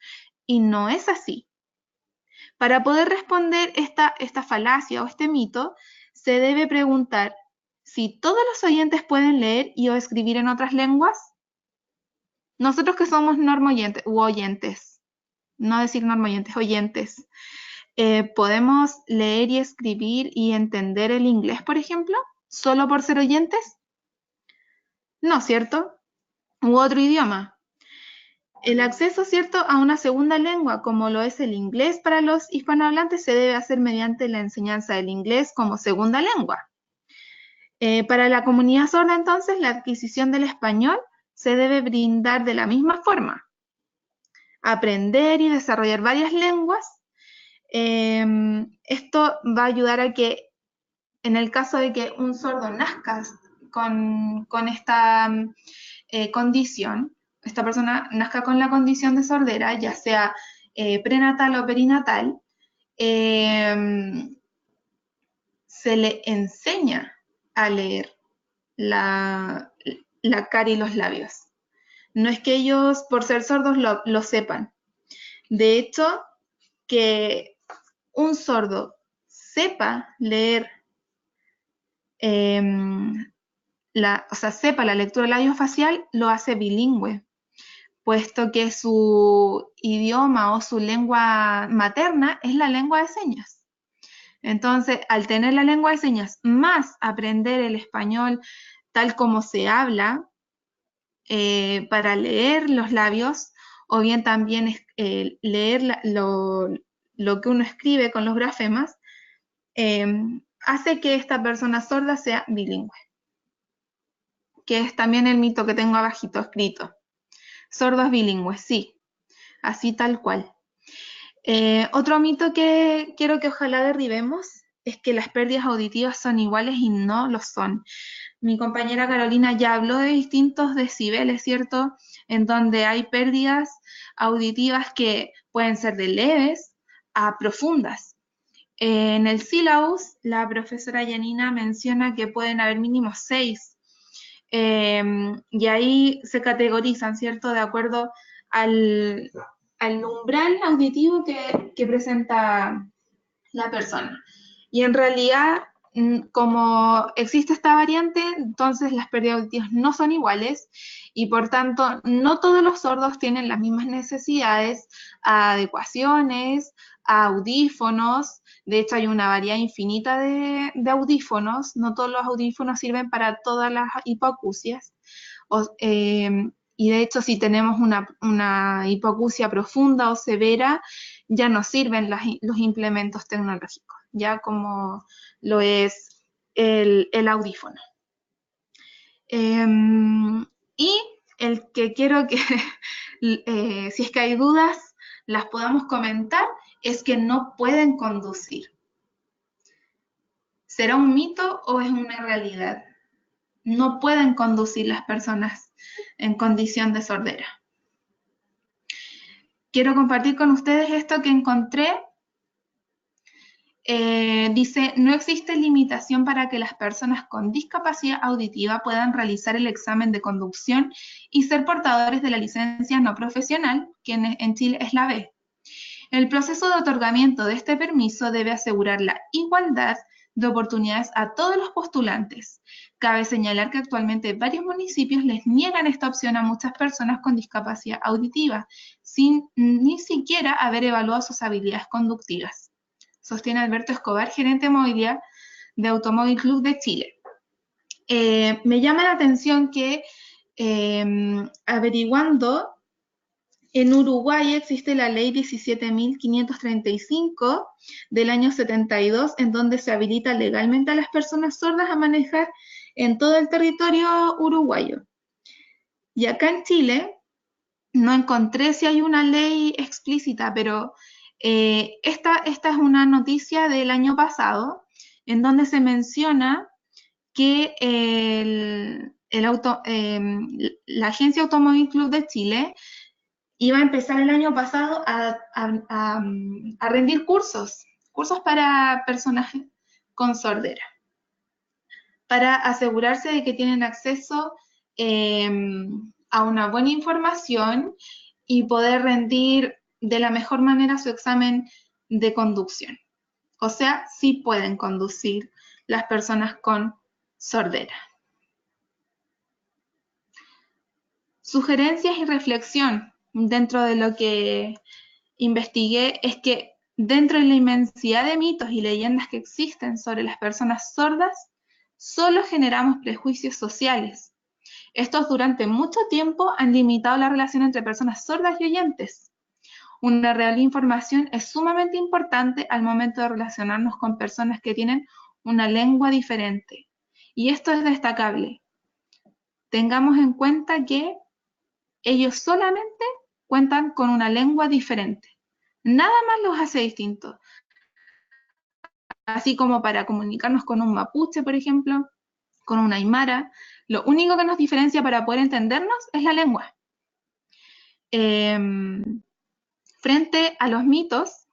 y no es así. Para poder responder esta falacia o este mito, se debe preguntar si todos los oyentes pueden leer y o escribir en otras lenguas. nosotros que somos normoyentes u oyentes, no decir normoyentes, oyentes, ¿podemos leer y escribir y entender el inglés, por ejemplo, solo por ser oyentes? No, ¿cierto? U otro idioma. El acceso, ¿cierto?, a una segunda lengua, como lo es el inglés para los hispanohablantes, se debe hacer mediante la enseñanza del inglés como segunda lengua. Para la comunidad sorda, entonces, la adquisición del español se debe brindar de la misma forma. Aprender y desarrollar varias lenguas. Esto va a ayudar a que, en el caso de que un sordo nazca con esta condición, esta persona nazca con la condición de sordera, ya sea prenatal o perinatal, se le enseña a leer la cara y los labios. No es que ellos, por ser sordos, lo sepan. De hecho, que un sordo sepa leer, sepa la lectura labio facial, lo hace bilingüe, puesto que su idioma o su lengua materna es la lengua de señas. Entonces, al tener la lengua de señas más aprender el español tal como se habla, para leer los labios, o bien también leer lo que uno escribe con los grafemas, hace que esta persona sorda sea bilingüe, que es también el mito que tengo abajito escrito. Sordos bilingües, sí, así tal cual. Otro mito que quiero que ojalá derribemos es que las pérdidas auditivas son iguales y no lo son. Mi compañera Carolina ya habló de distintos decibeles, ¿cierto? En donde hay pérdidas auditivas que pueden ser de leves a profundas. En el sílabus, la profesora Yanina menciona que pueden haber mínimo 6. Y ahí se categorizan, ¿cierto? De acuerdo al umbral auditivo que presenta la persona. Y en realidad, como existe esta variante, entonces las pérdidas auditivas no son iguales y por tanto no todos los sordos tienen las mismas necesidades, adecuaciones, audífonos. De hecho, hay una variedad infinita de audífonos. No todos los audífonos sirven para todas las hipoacusias. Y de hecho, si tenemos una hipoacusia profunda o severa, ya no sirven los implementos tecnológicos, ya como lo es el audífono. Y el que quiero que, si es que hay dudas, las podamos comentar, es que no pueden conducir. ¿Será un mito o es una realidad? No pueden conducir las personas en condición de sordera. Quiero compartir con ustedes esto que encontré. Dice, no existe limitación para que las personas con discapacidad auditiva puedan realizar el examen de conducción y ser portadores de la licencia no profesional, que en Chile es la B. El proceso de otorgamiento de este permiso debe asegurar la igualdad de oportunidades a todos los postulantes. Cabe señalar que actualmente varios municipios les niegan esta opción a muchas personas con discapacidad auditiva, sin ni siquiera haber evaluado sus habilidades conductivas. Sostiene Alberto Escobar, gerente de movilidad de Automóvil Club de Chile. Me llama la atención que averiguando, en Uruguay existe la ley 17.535 del año 72, en donde se habilita legalmente a las personas sordas a manejar en todo el territorio uruguayo. Y acá en Chile, no encontré si hay una ley explícita, pero esta es una noticia del año pasado, en donde se menciona que la Agencia Automóvil Club de Chile iba a empezar el año pasado a rendir cursos para personas con sordera, para asegurarse de que tienen acceso a una buena información y poder rendir de la mejor manera su examen de conducción. O sea, sí pueden conducir las personas con sordera. Sugerencias y reflexión dentro de lo que investigué es que dentro de la inmensidad de mitos y leyendas que existen sobre las personas sordas, solo generamos prejuicios sociales. Estos durante mucho tiempo han limitado la relación entre personas sordas y oyentes. Una real información es sumamente importante al momento de relacionarnos con personas que tienen una lengua diferente. Y esto es destacable. Tengamos en cuenta que ellos solamente cuentan con una lengua diferente. Nada más los hace distintos. Así como para comunicarnos con un mapuche, por ejemplo, con una aymara, lo único que nos diferencia para poder entendernos es la lengua. Frente a los mitos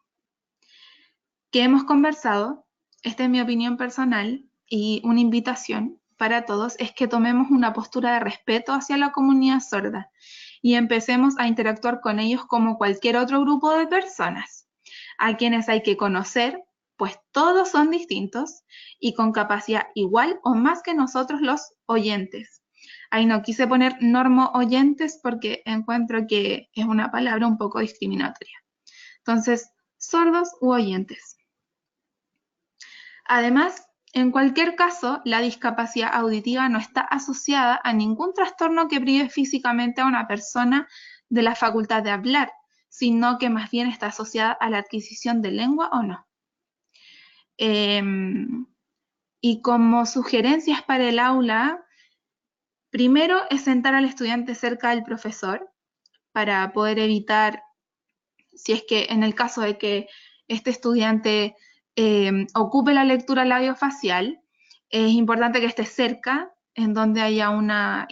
que hemos conversado, esta es mi opinión personal y una invitación para todos, es que tomemos una postura de respeto hacia la comunidad sorda y empecemos a interactuar con ellos como cualquier otro grupo de personas, a quienes hay que conocer, pues todos son distintos y con capacidad igual o más que nosotros los oyentes. Ahí no quise poner normo oyentes porque encuentro que es una palabra un poco discriminatoria. Entonces, sordos u oyentes. Además, en cualquier caso, la discapacidad auditiva no está asociada a ningún trastorno que prive físicamente a una persona de la facultad de hablar, sino que más bien está asociada a la adquisición de lengua o no. Y como sugerencias para el aula, primero es sentar al estudiante cerca del profesor para poder evitar, si es que en el caso de que este estudiante ocupe la lectura labiofacial, es importante que esté cerca, en donde haya una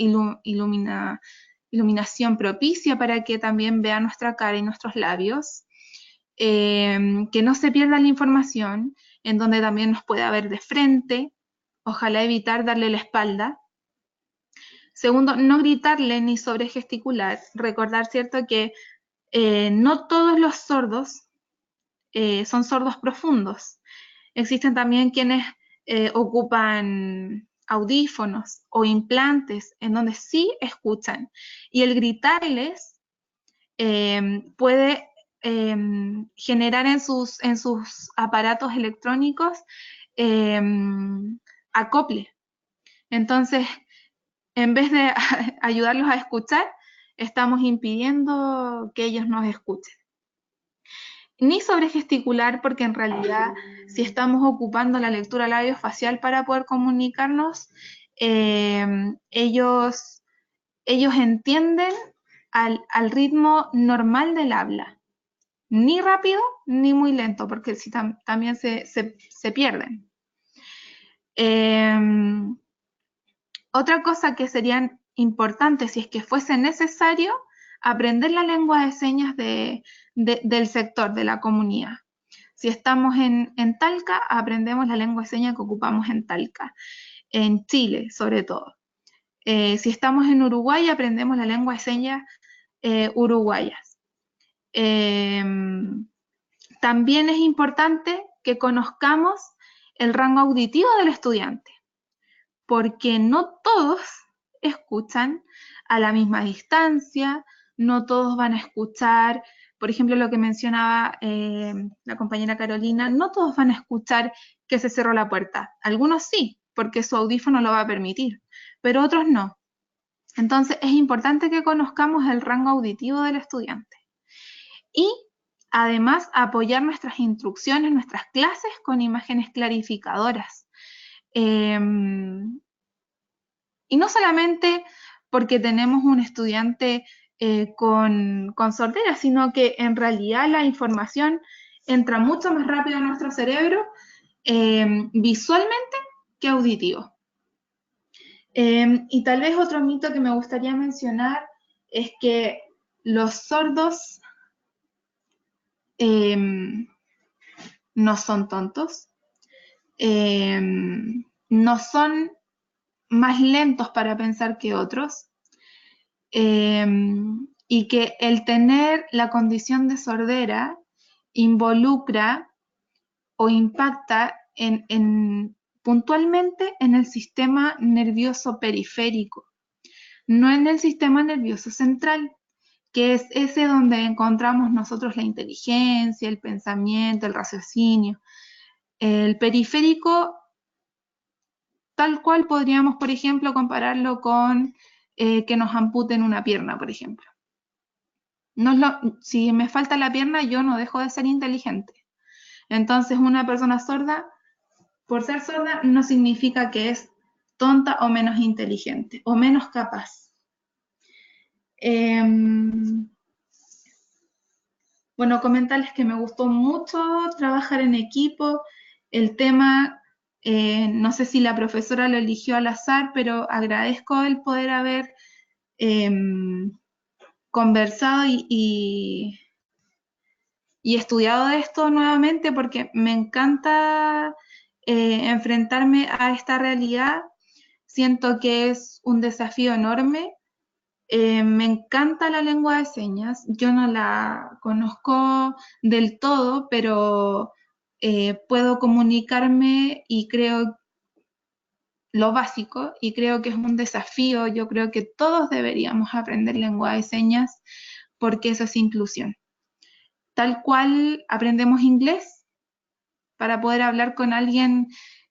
iluminación propicia para que también vea nuestra cara y nuestros labios, que no se pierda la información, en donde también nos pueda ver de frente, ojalá evitar darle la espalda. Segundo, no gritarle ni sobregesticular, recordar, ¿cierto?, que no todos los sordos son sordos profundos. Existen también quienes ocupan audífonos o implantes en donde sí escuchan. Y el gritarles puede generar en sus aparatos electrónicos acople. Entonces, en vez de ayudarlos a escuchar, estamos impidiendo que ellos nos escuchen. Ni sobregesticular, porque en realidad si estamos ocupando la lectura labiofacial para poder comunicarnos, ellos entienden al ritmo normal del habla. Ni rápido, ni muy lento, porque si también se pierden. Otra cosa que serían importantes, si es que fuese necesario, aprender la lengua de señas del sector, de la comunidad. Si estamos en Talca, aprendemos la lengua de señas que ocupamos en Talca, en Chile sobre todo. Si estamos en Uruguay, aprendemos la lengua de señas uruguayas. También es importante que conozcamos el rango auditivo del estudiante, porque no todos escuchan a la misma distancia, no todos van a escuchar, por ejemplo, lo que mencionaba la compañera Carolina, no todos van a escuchar que se cerró la puerta. Algunos sí, porque su audífono lo va a permitir, pero otros no. Entonces, es importante que conozcamos el rango auditivo del estudiante. Y, además, apoyar nuestras instrucciones, nuestras clases con imágenes clarificadoras. Y no solamente porque tenemos un estudiante con sordera, sino que en realidad la información entra mucho más rápido en nuestro cerebro visualmente que auditivo. Y tal vez otro mito que me gustaría mencionar es que los sordos no son tontos, no son más lentos para pensar que otros, y que el tener la condición de sordera involucra o impacta puntualmente en el sistema nervioso periférico, no en el sistema nervioso central, que es ese donde encontramos nosotros la inteligencia, el pensamiento, el raciocinio. El periférico, tal cual podríamos, por ejemplo, compararlo con que nos amputen una pierna, por ejemplo. Si me falta la pierna, yo no dejo de ser inteligente. Entonces, una persona sorda, por ser sorda, no significa que es tonta o menos inteligente, o menos capaz. Bueno, comentarles que me gustó mucho trabajar en equipo. El tema, no sé si la profesora lo eligió al azar, pero agradezco el poder haber conversado y estudiado esto nuevamente, porque me encanta enfrentarme a esta realidad. Siento que es un desafío enorme. Me encanta la lengua de señas. Yo no la conozco del todo, pero puedo comunicarme y creo lo básico, y creo que es un desafío. Yo creo que todos deberíamos aprender lengua de señas porque eso es inclusión. Tal cual aprendemos inglés para poder hablar con alguien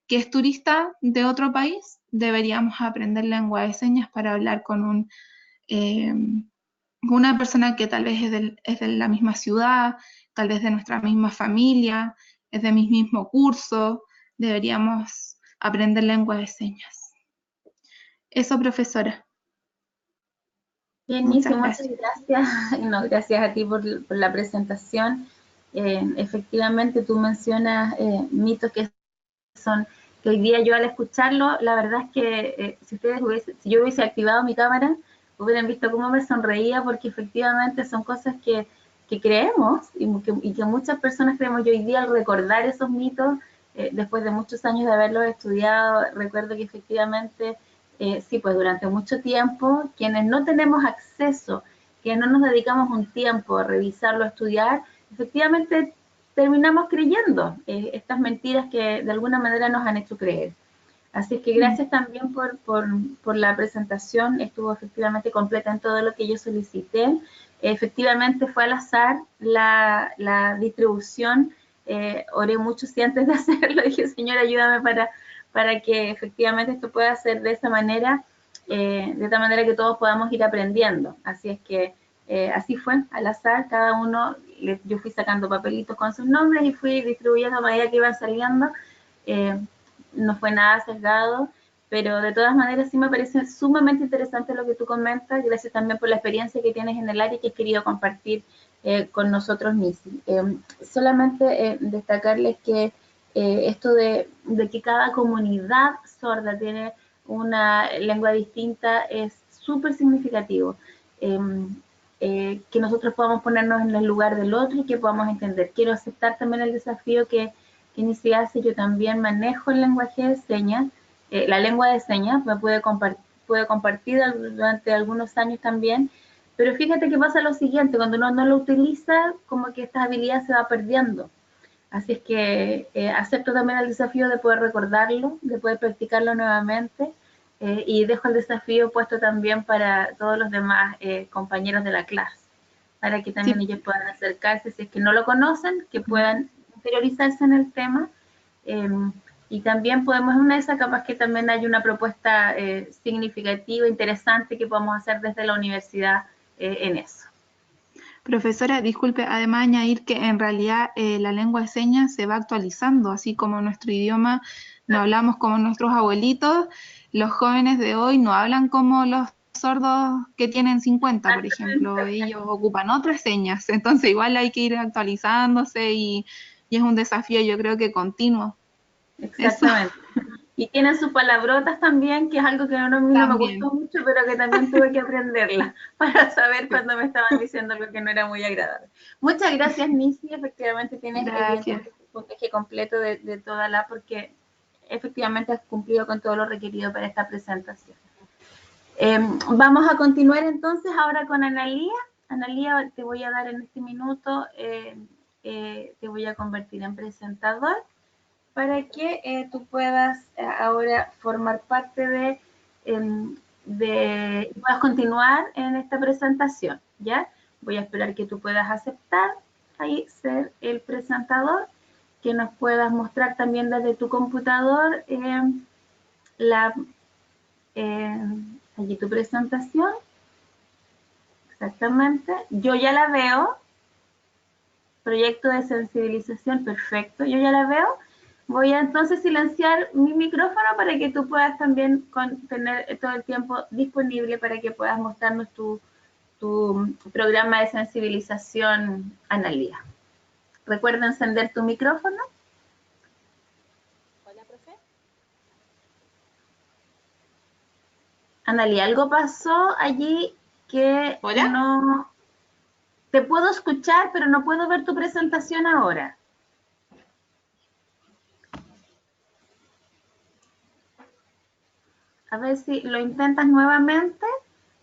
que es turista de otro país, deberíamos aprender lengua de señas para hablar con una persona que tal vez es de la misma ciudad, tal vez de nuestra misma familia, es de mi mismo curso. Deberíamos aprender lengua de señas. Eso, profesora. Buenísimo, muchas Muchas gracias. No, gracias a ti por la presentación. Efectivamente, tú mencionas mitos que son, que hoy día yo al escucharlo, la verdad es que si yo hubiese activado mi cámara, hubieran visto cómo me sonreía, porque efectivamente son cosas que creemos y que muchas personas creemos. Yo hoy día al recordar esos mitos, después de muchos años de haberlos estudiado, recuerdo que efectivamente, sí, pues durante mucho tiempo, quienes no tenemos acceso, que no nos dedicamos un tiempo a revisarlo, a estudiar, efectivamente terminamos creyendo estas mentiras que de alguna manera nos han hecho creer. Así que gracias también por la presentación, estuvo efectivamente completa en todo lo que yo solicité. Efectivamente fue al azar la distribución, oré mucho sí antes de hacerlo, dije, Señor, ayúdame para que efectivamente esto pueda ser de esa manera, de tal manera que todos podamos ir aprendiendo. Así es que así fue, al azar, cada uno, yo fui sacando papelitos con sus nombres y fui distribuyendo a medida que iban saliendo. No fue nada sesgado, pero de todas maneras sí me parece sumamente interesante lo que tú comentas. Gracias también por la experiencia que tienes en el área y que has querido compartir con nosotros, Nisi. Solamente destacarles que esto de que cada comunidad sorda tiene una lengua distinta es súper significativo. Que nosotros podamos ponernos en el lugar del otro y que podamos entender. Quiero aceptar también el desafío que Nisi hace. Yo también manejo el lenguaje de señas, la lengua de señas, me pude compartir durante algunos años también, pero fíjate que pasa lo siguiente, cuando uno no lo utiliza, como que esta habilidad se va perdiendo. Así es que acepto también el desafío de poder recordarlo, de poder practicarlo nuevamente, y dejo el desafío puesto también para todos los demás compañeros de la clase, para que también ellos puedan acercarse, si es que no lo conocen, que puedan interiorizarse en el tema, y también podemos, una de esas, capaz que también hay una propuesta significativa, interesante, que podemos hacer desde la universidad en eso. Profesora, disculpe, además añadir que en realidad la lengua de señas se va actualizando, así como nuestro idioma no hablamos como nuestros abuelitos, los jóvenes de hoy no hablan como los sordos que tienen 50, por ejemplo, ellos ocupan otras señas, entonces igual hay que ir actualizándose y es un desafío, yo creo que continuo. Exactamente. Eso. Y tienen sus palabrotas también, que es algo que a mí no me gustó mucho, pero que también tuve que aprenderla para saber cuando me estaban diciendo algo que no era muy agradable. Muchas gracias, Nisi. Efectivamente tienes el puntaje completo de toda la, porque efectivamente has cumplido con todo lo requerido para esta presentación. Vamos a continuar entonces ahora con Analía. Analía, te voy a dar en este minuto, te voy a convertir en presentador, para que tú puedas ahora formar parte de puedas continuar en esta presentación, ¿ya? Voy a esperar que tú puedas aceptar ahí ser el presentador, que nos puedas mostrar también desde tu computador allí tu presentación. Exactamente. Yo ya la veo. Proyecto de sensibilización, perfecto. Yo ya la veo. Voy a entonces silenciar mi micrófono para que tú puedas también tener todo el tiempo disponible para que puedas mostrarnos tu programa de sensibilización, Analía. Recuerda encender tu micrófono. Hola, profe. Analía, algo pasó allí que ¿Hola? no... Te puedo escuchar, pero no puedo ver tu presentación ahora. A ver si lo intentas nuevamente.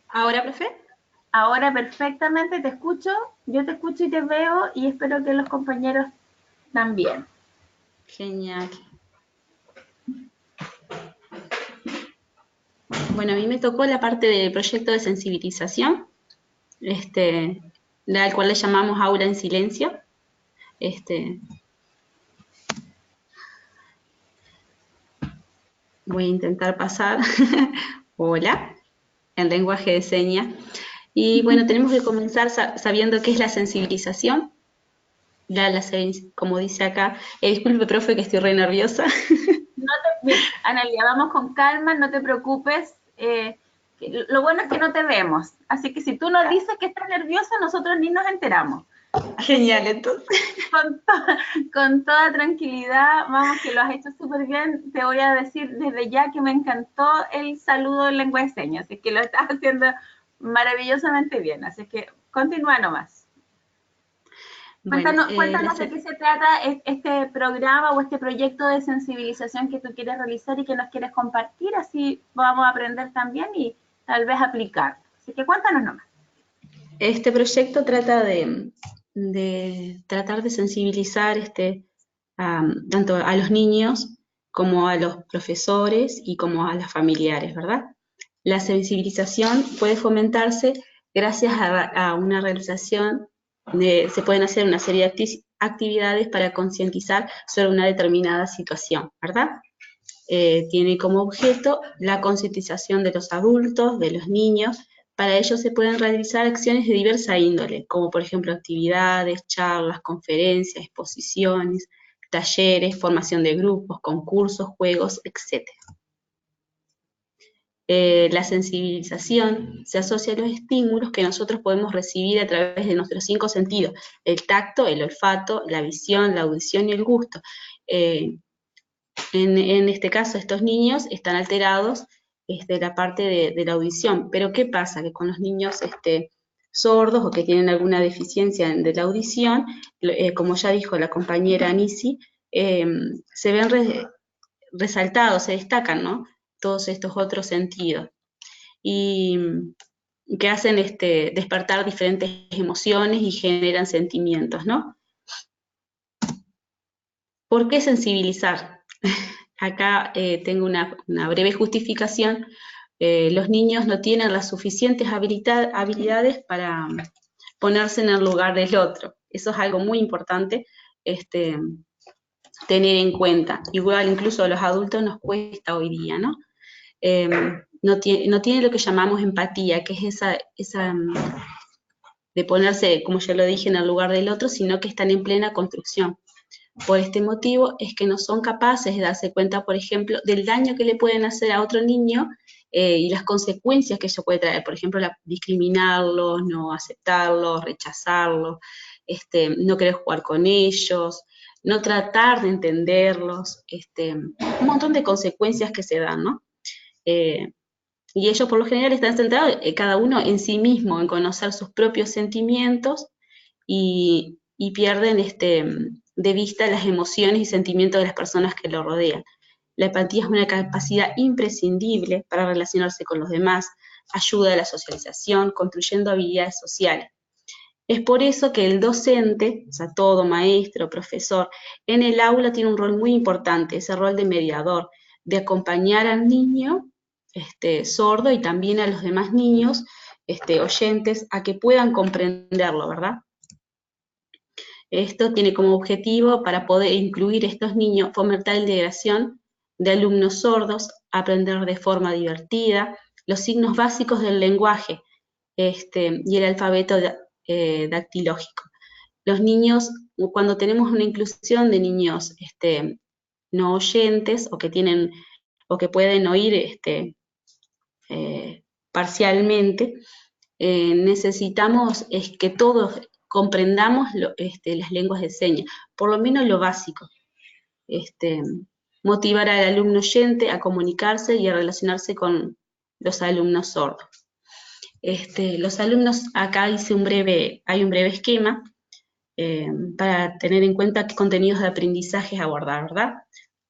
¿Ahora, profe? Ahora perfectamente te escucho, yo te escucho y te veo y espero que los compañeros también. Genial. Bueno, a mí me tocó la parte del proyecto de sensibilización, al cual le llamamos Aula en Silencio. Voy a intentar pasar. Hola, en lenguaje de señas. Y bueno, tenemos que comenzar sabiendo qué es la sensibilización. Como dice acá, disculpe, profe, que estoy re nerviosa. Analia, vamos con calma, no te preocupes. Lo bueno es que no te vemos. Así que si tú nos dices que estás nerviosa, nosotros ni nos enteramos. Genial, entonces. Con toda tranquilidad, vamos, que lo has hecho súper bien. Te voy a decir desde ya que me encantó el saludo en lengua de señas, así que lo estás haciendo maravillosamente bien. Así que continúa nomás. Bueno, cuéntanos de qué se trata este programa o este proyecto de sensibilización que tú quieres realizar y que nos quieres compartir, así vamos a aprender también y tal vez aplicar. Así que cuéntanos nomás. Este proyecto trata de tratar de sensibilizar tanto a los niños como a los profesores y como a los familiares, ¿verdad? La sensibilización puede fomentarse gracias a una realización se pueden hacer una serie de actividades para concientizar sobre una determinada situación, ¿verdad? Tiene como objeto la concientización de los adultos, de los niños. Para ello se pueden realizar acciones de diversa índole, como por ejemplo actividades, charlas, conferencias, exposiciones, talleres, formación de grupos, concursos, juegos, etc. La sensibilización se asocia a los estímulos que nosotros podemos recibir a través de nuestros 5 sentidos: el tacto, el olfato, la visión, la audición y el gusto. En este caso, estos niños están alterados la parte de la audición. Pero ¿qué pasa? Que con los niños sordos o que tienen alguna deficiencia de la audición, como ya dijo la compañera Nisi, se ven resaltados, se destacan, ¿no?, todos estos otros sentidos. Y que hacen despertar diferentes emociones y generan sentimientos, ¿no? ¿Por qué sensibilizar? Acá tengo una breve justificación. Los niños no tienen las suficientes habilidades para ponerse en el lugar del otro. Eso es algo muy importante tener en cuenta. Igual incluso a los adultos nos cuesta hoy día, ¿no? No tiene lo que llamamos empatía, que es esa de ponerse, como ya lo dije, en el lugar del otro, sino que están en plena construcción. Por este motivo es que no son capaces de darse cuenta, por ejemplo, del daño que le pueden hacer a otro niño y las consecuencias que eso puede traer. Por ejemplo, discriminarlos, no aceptarlos, rechazarlos, no querer jugar con ellos, no tratar de entenderlos, un montón de consecuencias que se dan, ¿no? Y ellos por lo general están centrados cada uno en sí mismo, en conocer sus propios sentimientos y pierden de vista las emociones y sentimientos de las personas que lo rodean. La empatía es una capacidad imprescindible para relacionarse con los demás, ayuda a la socialización, construyendo habilidades sociales. Es por eso que el docente, o sea, todo maestro, profesor, en el aula tiene un rol muy importante, ese rol de mediador, de acompañar al niño sordo y también a los demás niños oyentes a que puedan comprenderlo, ¿verdad? Esto tiene como objetivo, para poder incluir a estos niños, fomentar la integración de alumnos sordos, aprender de forma divertida, los signos básicos del lenguaje y el alfabeto dactilógico. Los niños, cuando tenemos una inclusión de niños no oyentes o que pueden oír parcialmente, necesitamos que todos comprendamos las lenguas de señas, por lo menos lo básico. Motivar al alumno oyente a comunicarse y a relacionarse con los alumnos sordos. Los alumnos, acá hay un breve esquema para tener en cuenta qué contenidos de aprendizaje abordar, ¿verdad?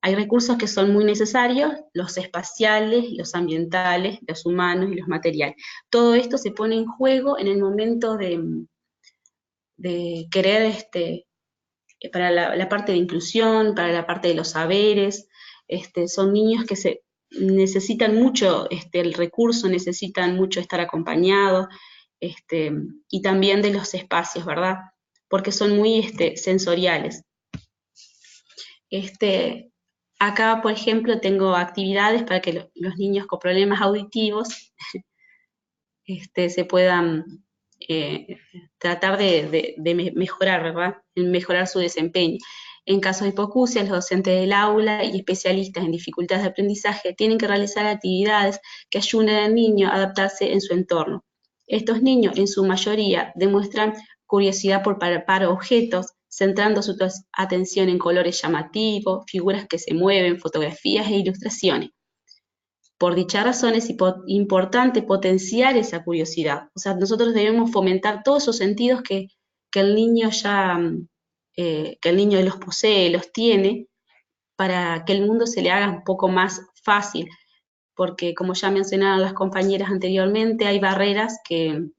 Hay recursos que son muy necesarios, los espaciales, los ambientales, los humanos y los materiales. Todo esto se pone en juego en el momento de querer, para la parte de inclusión, para la parte de los saberes. Son niños que necesitan mucho el recurso, necesitan mucho estar acompañados, y también de los espacios, ¿verdad? Porque son muy sensoriales. Acá, por ejemplo, tengo actividades para que los niños con problemas auditivos se puedan tratar de mejorar, ¿verdad? Mejorar su desempeño. En caso de hipoacusia, los docentes del aula y especialistas en dificultades de aprendizaje tienen que realizar actividades que ayuden al niño a adaptarse en su entorno. Estos niños, en su mayoría, demuestran curiosidad por palpar objetos, centrando su atención en colores llamativos, figuras que se mueven, fotografías e ilustraciones. Por dicha razón es importante potenciar esa curiosidad. O sea, nosotros debemos fomentar todos esos sentidos que el niño los posee, los tiene, para que el mundo se le haga un poco más fácil. Porque, como ya mencionaron las compañeras anteriormente, hay barreras que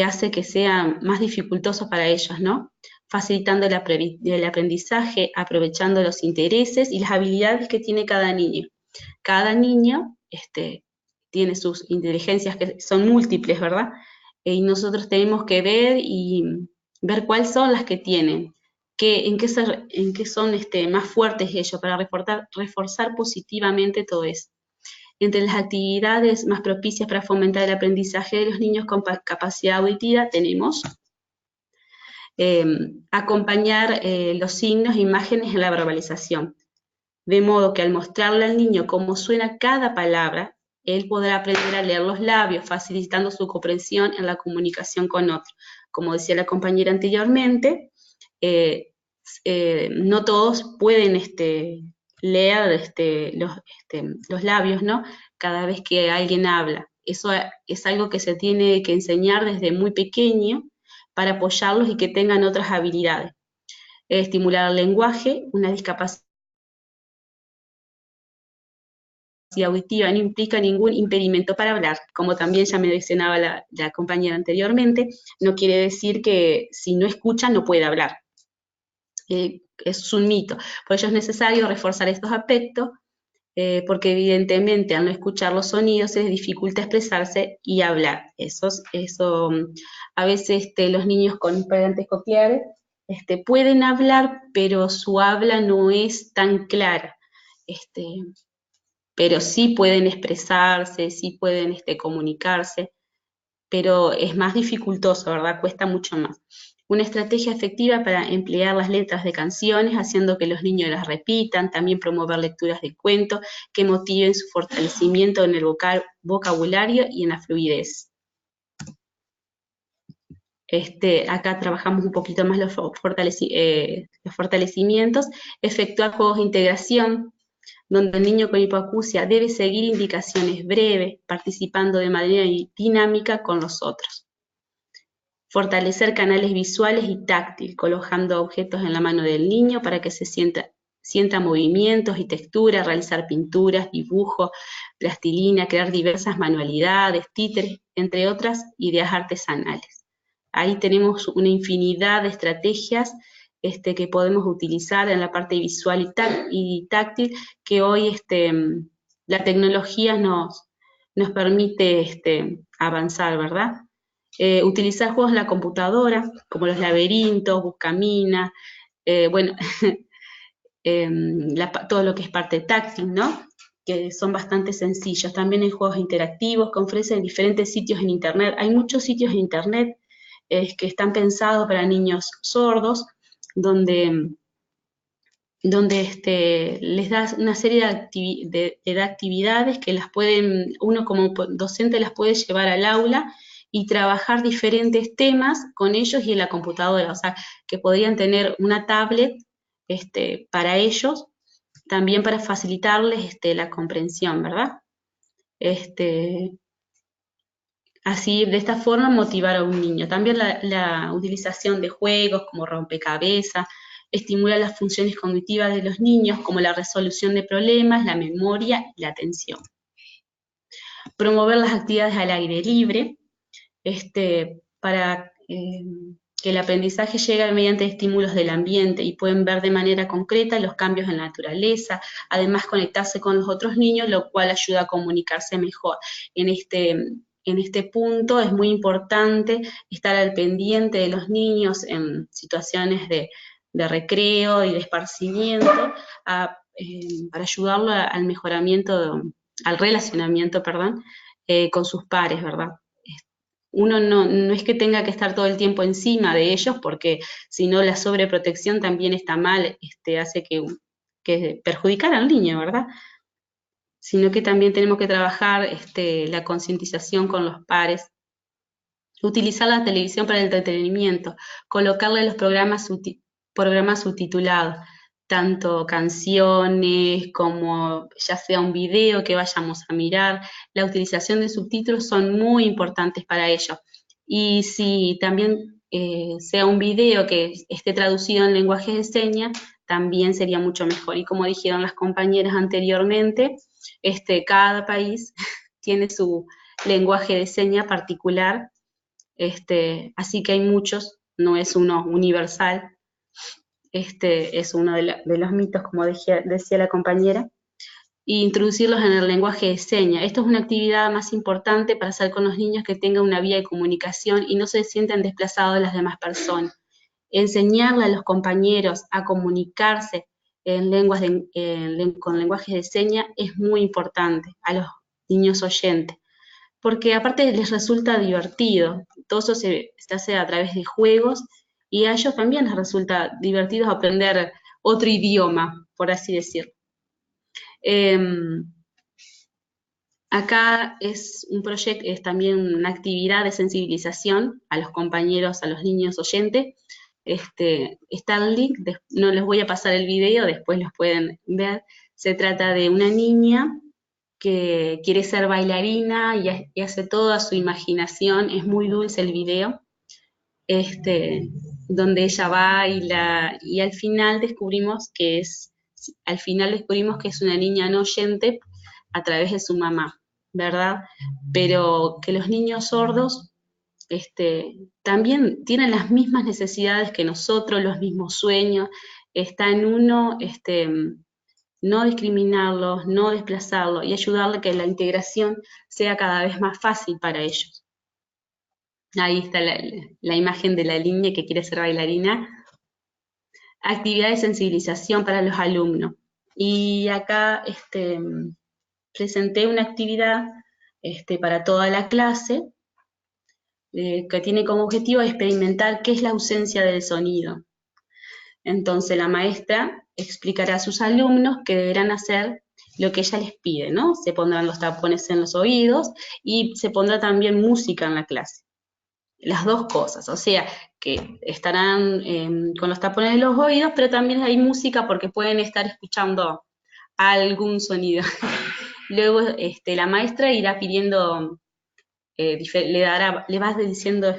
hace que sean más dificultosos para ellos, ¿no? Facilitando el aprendizaje, aprovechando los intereses y las habilidades que tiene cada niño. Cada niño tiene sus inteligencias que son múltiples, ¿verdad? Y nosotros tenemos que ver cuáles son las que tienen, en qué son más fuertes ellos, para reforzar positivamente todo eso. Entre las actividades más propicias para fomentar el aprendizaje de los niños con capacidad auditiva tenemos acompañar los signos e imágenes en la verbalización, de modo que al mostrarle al niño cómo suena cada palabra, él podrá aprender a leer los labios, facilitando su comprensión en la comunicación con otros. Como decía la compañera anteriormente, no todos pueden leer los labios, ¿no? Cada vez que alguien habla. Eso es algo que se tiene que enseñar desde muy pequeño para apoyarlos y que tengan otras habilidades. Estimular el lenguaje, una discapacidad auditiva no implica ningún impedimento para hablar, como también ya me mencionaba la compañera anteriormente, no quiere decir que si no escucha no puede hablar. Es un mito. Por ello es necesario reforzar estos aspectos, porque evidentemente al no escuchar los sonidos se les dificulta expresarse y hablar. A veces los niños con implantes cocleares pueden hablar, pero su habla no es tan clara. Pero sí pueden expresarse, sí pueden comunicarse, pero es más dificultoso, ¿verdad? Cuesta mucho más. Una estrategia efectiva para emplear las letras de canciones, haciendo que los niños las repitan, también promover lecturas de cuentos que motiven su fortalecimiento en el vocabulario y en la fluidez. Acá trabajamos un poquito más los fortalecimientos, efectuar juegos de integración, donde el niño con hipoacusia debe seguir indicaciones breves, participando de manera dinámica con los otros. Fortalecer canales visuales y táctiles, colocando objetos en la mano del niño para que se sienta movimientos y texturas, realizar pinturas, dibujos, plastilina, crear diversas manualidades, títeres, entre otras ideas artesanales. Ahí tenemos una infinidad de estrategias que podemos utilizar en la parte visual y táctil, que hoy la tecnología nos nos permite avanzar, ¿verdad? Utilizar juegos en la computadora, como los laberintos, Buscamina, bueno, todo lo que es parte táctil, ¿no? Que son bastante sencillos. También hay juegos interactivos que ofrecen diferentes sitios en Internet. Hay muchos sitios en Internet que están pensados para niños sordos, donde les da una serie de actividades que uno como docente las puede llevar al aula y trabajar diferentes temas con ellos y en la computadora. O sea, que podrían tener una tablet para ellos, también para facilitarles la comprensión, ¿verdad? Así, de esta forma, motivar a un niño. También la utilización de juegos como rompecabezas estimula las funciones cognitivas de los niños, como la resolución de problemas, la memoria y la atención. Promover las actividades al aire libre, para que el aprendizaje llegue mediante estímulos del ambiente y pueden ver de manera concreta los cambios en la naturaleza, además conectarse con los otros niños, lo cual ayuda a comunicarse mejor. En este punto es muy importante estar al pendiente de los niños en situaciones de recreo y de esparcimiento, para ayudarlo al mejoramiento, al relacionamiento, con sus pares, ¿verdad? Uno no es que tenga que estar todo el tiempo encima de ellos, porque si no la sobreprotección también está mal, hace que perjudicar al niño, ¿verdad? Sino que también tenemos que trabajar la concientización con los pares, utilizar la televisión para el entretenimiento, colocarle los programas subtitulados, tanto canciones como ya sea un video que vayamos a mirar. La utilización de subtítulos son muy importantes para ello. Y si también sea un video que esté traducido en lenguaje de señas, también sería mucho mejor. Y como dijeron las compañeras anteriormente, cada país tiene su lenguaje de señas particular, así que hay muchos, no es uno universal. Es uno de los mitos, como decía la compañera, e introducirlos en el lenguaje de señas. Esto es una actividad más importante para hacer con los niños que tengan una vía de comunicación y no se sientan desplazados de las demás personas. Enseñarle a los compañeros a comunicarse con lenguajes de señas es muy importante a los niños oyentes, porque aparte les resulta divertido. Todo eso se hace a través de juegos, y a ellos también les resulta divertido aprender otro idioma, por así decirlo. Acá es un proyecto, es también una actividad de sensibilización a los compañeros, a los niños oyentes. Está el link, no les voy a pasar el video, después los pueden ver. Se trata de una niña que quiere ser bailarina y hace toda su imaginación. Es muy dulce el video, donde ella baila, y al final descubrimos que es una niña no oyente a través de su mamá, ¿verdad? Pero que los niños sordos también tienen las mismas necesidades que nosotros, los mismos sueños. Está en uno no discriminarlos, no desplazarlos, y ayudarle a que la integración sea cada vez más fácil para ellos. Ahí está la imagen de la niña que quiere ser bailarina. Actividad de sensibilización para los alumnos. Y acá presenté una actividad para toda la clase, que tiene como objetivo experimentar qué es la ausencia del sonido. Entonces la maestra explicará a sus alumnos que deberán hacer lo que ella les pide, ¿no? Se pondrán los tapones en los oídos y se pondrá también música en la clase. Las dos cosas, o sea, que estarán con los tapones en los oídos, pero también hay música porque pueden estar escuchando algún sonido. Luego la maestra irá pidiendo, le va diciendo,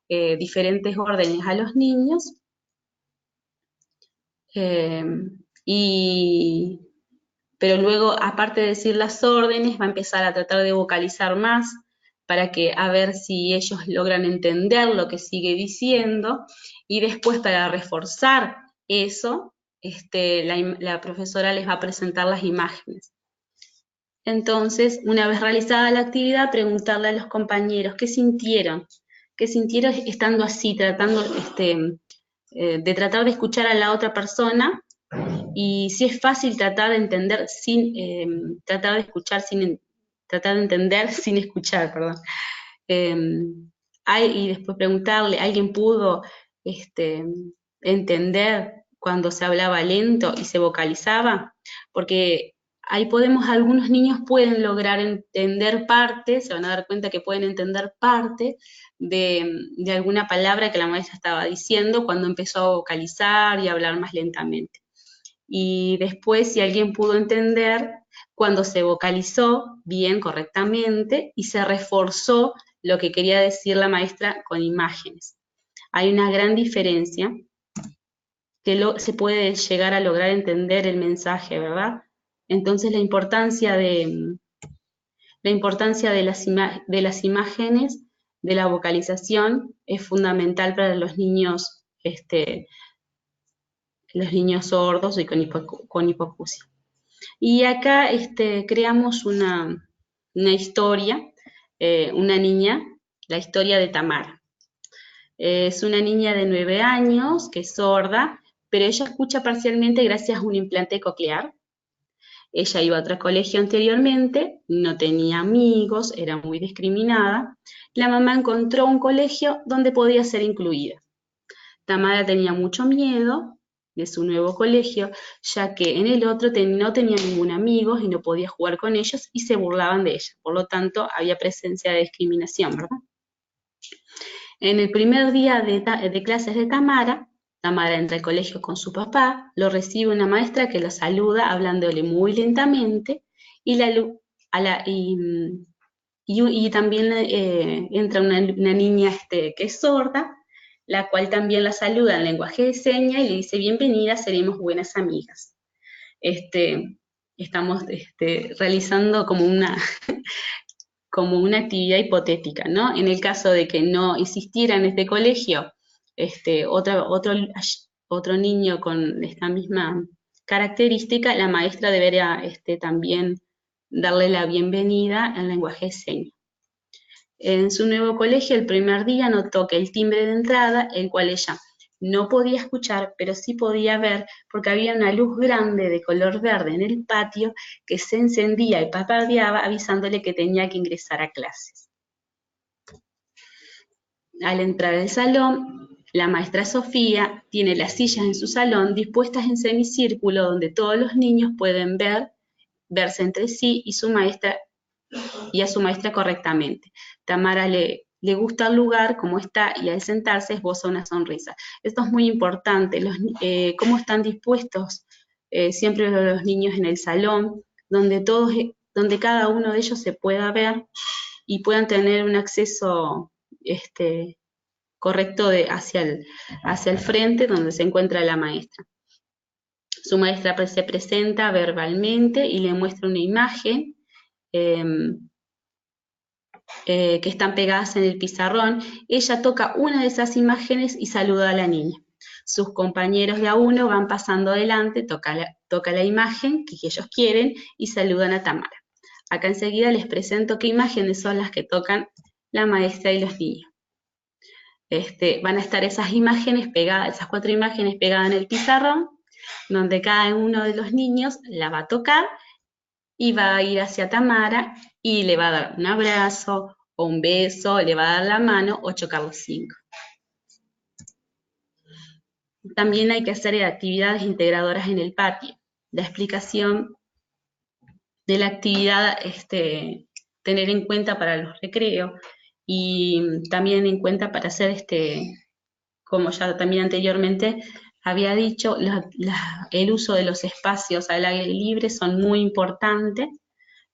diferentes órdenes a los niños, pero luego, aparte de decir las órdenes, va a empezar a tratar de vocalizar más, para a ver si ellos logran entender lo que sigue diciendo, y después, para reforzar eso, la profesora les va a presentar las imágenes. Entonces, una vez realizada la actividad, preguntarle a los compañeros qué sintieron estando así, tratando de tratar de escuchar a la otra persona, y si es fácil tratar de entender tratar de entender sin escuchar, perdón. Y después preguntarle, ¿alguien pudo entender cuando se hablaba lento y se vocalizaba? Porque ahí algunos niños pueden lograr entender parte, se van a dar cuenta que pueden entender parte de alguna palabra que la maestra estaba diciendo cuando empezó a vocalizar y a hablar más lentamente. Y después, si alguien pudo entender cuando se vocalizó bien, correctamente, y se reforzó lo que quería decir la maestra con imágenes. Hay una gran diferencia que se puede llegar a lograr entender el mensaje, ¿verdad? Entonces la importancia de las imágenes, de la vocalización, es fundamental para los niños sordos y con hipoacusia. Y acá creamos una historia, una niña, la historia de Tamara. Es una niña de 9 años que es sorda, pero ella escucha parcialmente gracias a un implante coclear. Ella iba a otro colegio anteriormente, no tenía amigos, era muy discriminada. La mamá encontró un colegio donde podía ser incluida. Tamara tenía mucho miedo de su nuevo colegio, ya que en el otro no tenía ningún amigo y no podía jugar con ellos y se burlaban de ella. Por lo tanto, había presencia de discriminación, ¿verdad? En el primer día de clases de Tamara entra al colegio con su papá, lo recibe una maestra que lo saluda hablándole muy lentamente y también entra una niña que es sorda, la cual también la saluda en lenguaje de señas y le dice: bienvenida, seremos buenas amigas. Estamos realizando como una actividad hipotética, ¿no? En el caso de que no existiera en este colegio otro niño con esta misma característica, la maestra debería también darle la bienvenida en lenguaje de señas. En su nuevo colegio, el primer día notó que el timbre de entrada, el cual ella no podía escuchar, pero sí podía ver, porque había una luz grande de color verde en el patio que se encendía y parpadeaba avisándole que tenía que ingresar a clases. Al entrar al salón, la maestra Sofía tiene las sillas en su salón dispuestas en semicírculo donde todos los niños pueden verse entre sí y a su maestra correctamente. Tamara le gusta el lugar como está y al sentarse esboza una sonrisa. Esto es muy importante, cómo están dispuestos siempre los niños en el salón, donde cada uno de ellos se pueda ver y puedan tener un acceso correcto hacia el frente donde se encuentra la maestra. Su maestra se presenta verbalmente y le muestra una imagen que están pegadas en el pizarrón. Ella toca una de esas imágenes y saluda a la niña. Sus compañeros de a uno van pasando adelante, toca la imagen que ellos quieren y saludan a Tamara. Acá enseguida les presento qué imágenes son las que tocan la maestra y los niños. Van a estar esas 4 imágenes pegadas en el pizarrón, donde cada uno de los niños la va a tocar y va a ir hacia Tamara y le va a dar un abrazo o un beso, le va a dar la mano o chocar los 5. También hay que hacer actividades integradoras en el patio. La explicación de la actividad, tener en cuenta para los recreos y también en cuenta para hacer, como ya también anteriormente había dicho, el uso de los espacios al aire libre son muy importantes,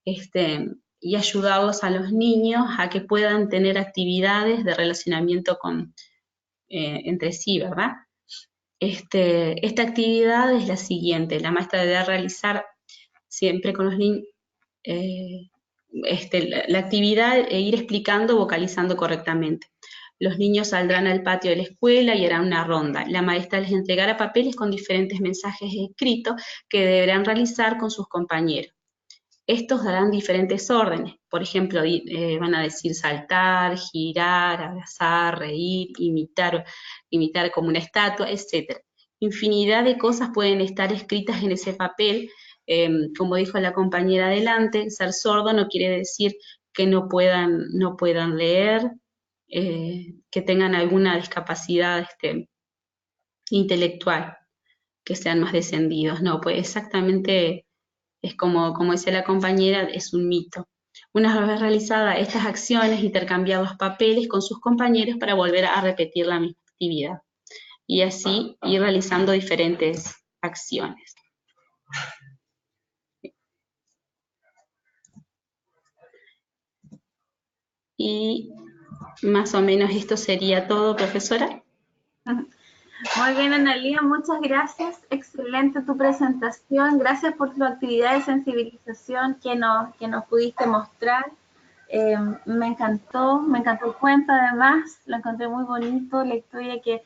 y ayudarlos a los niños a que puedan tener actividades de relacionamiento entre sí, ¿verdad? Esta actividad es la siguiente: la maestra debe realizar siempre con los niños la actividad e ir explicando, vocalizando correctamente. Los niños saldrán al patio de la escuela y harán una ronda. La maestra les entregará papeles con diferentes mensajes escritos que deberán realizar con sus compañeros. estos darán diferentes órdenes. Por ejemplo, van a decir saltar, girar, abrazar, reír, imitar como una estatua, etc. Infinidad de cosas pueden estar escritas en ese papel. Como dijo la compañera adelante, ser sordo no quiere decir que no puedan leer, que tengan alguna discapacidad intelectual, que sean más descendidos. No, pues exactamente es como decía la compañera, es un mito. Una vez realizadas estas acciones, intercambiar los papeles con sus compañeros para volver a repetir la misma actividad. Y así ir realizando diferentes acciones. Y más o menos esto sería todo, profesora. Muy bien, Analía, muchas gracias. Excelente tu presentación. Gracias por tu actividad de sensibilización que nos pudiste mostrar. Me encantó el cuento, además, lo encontré muy bonito, la historia que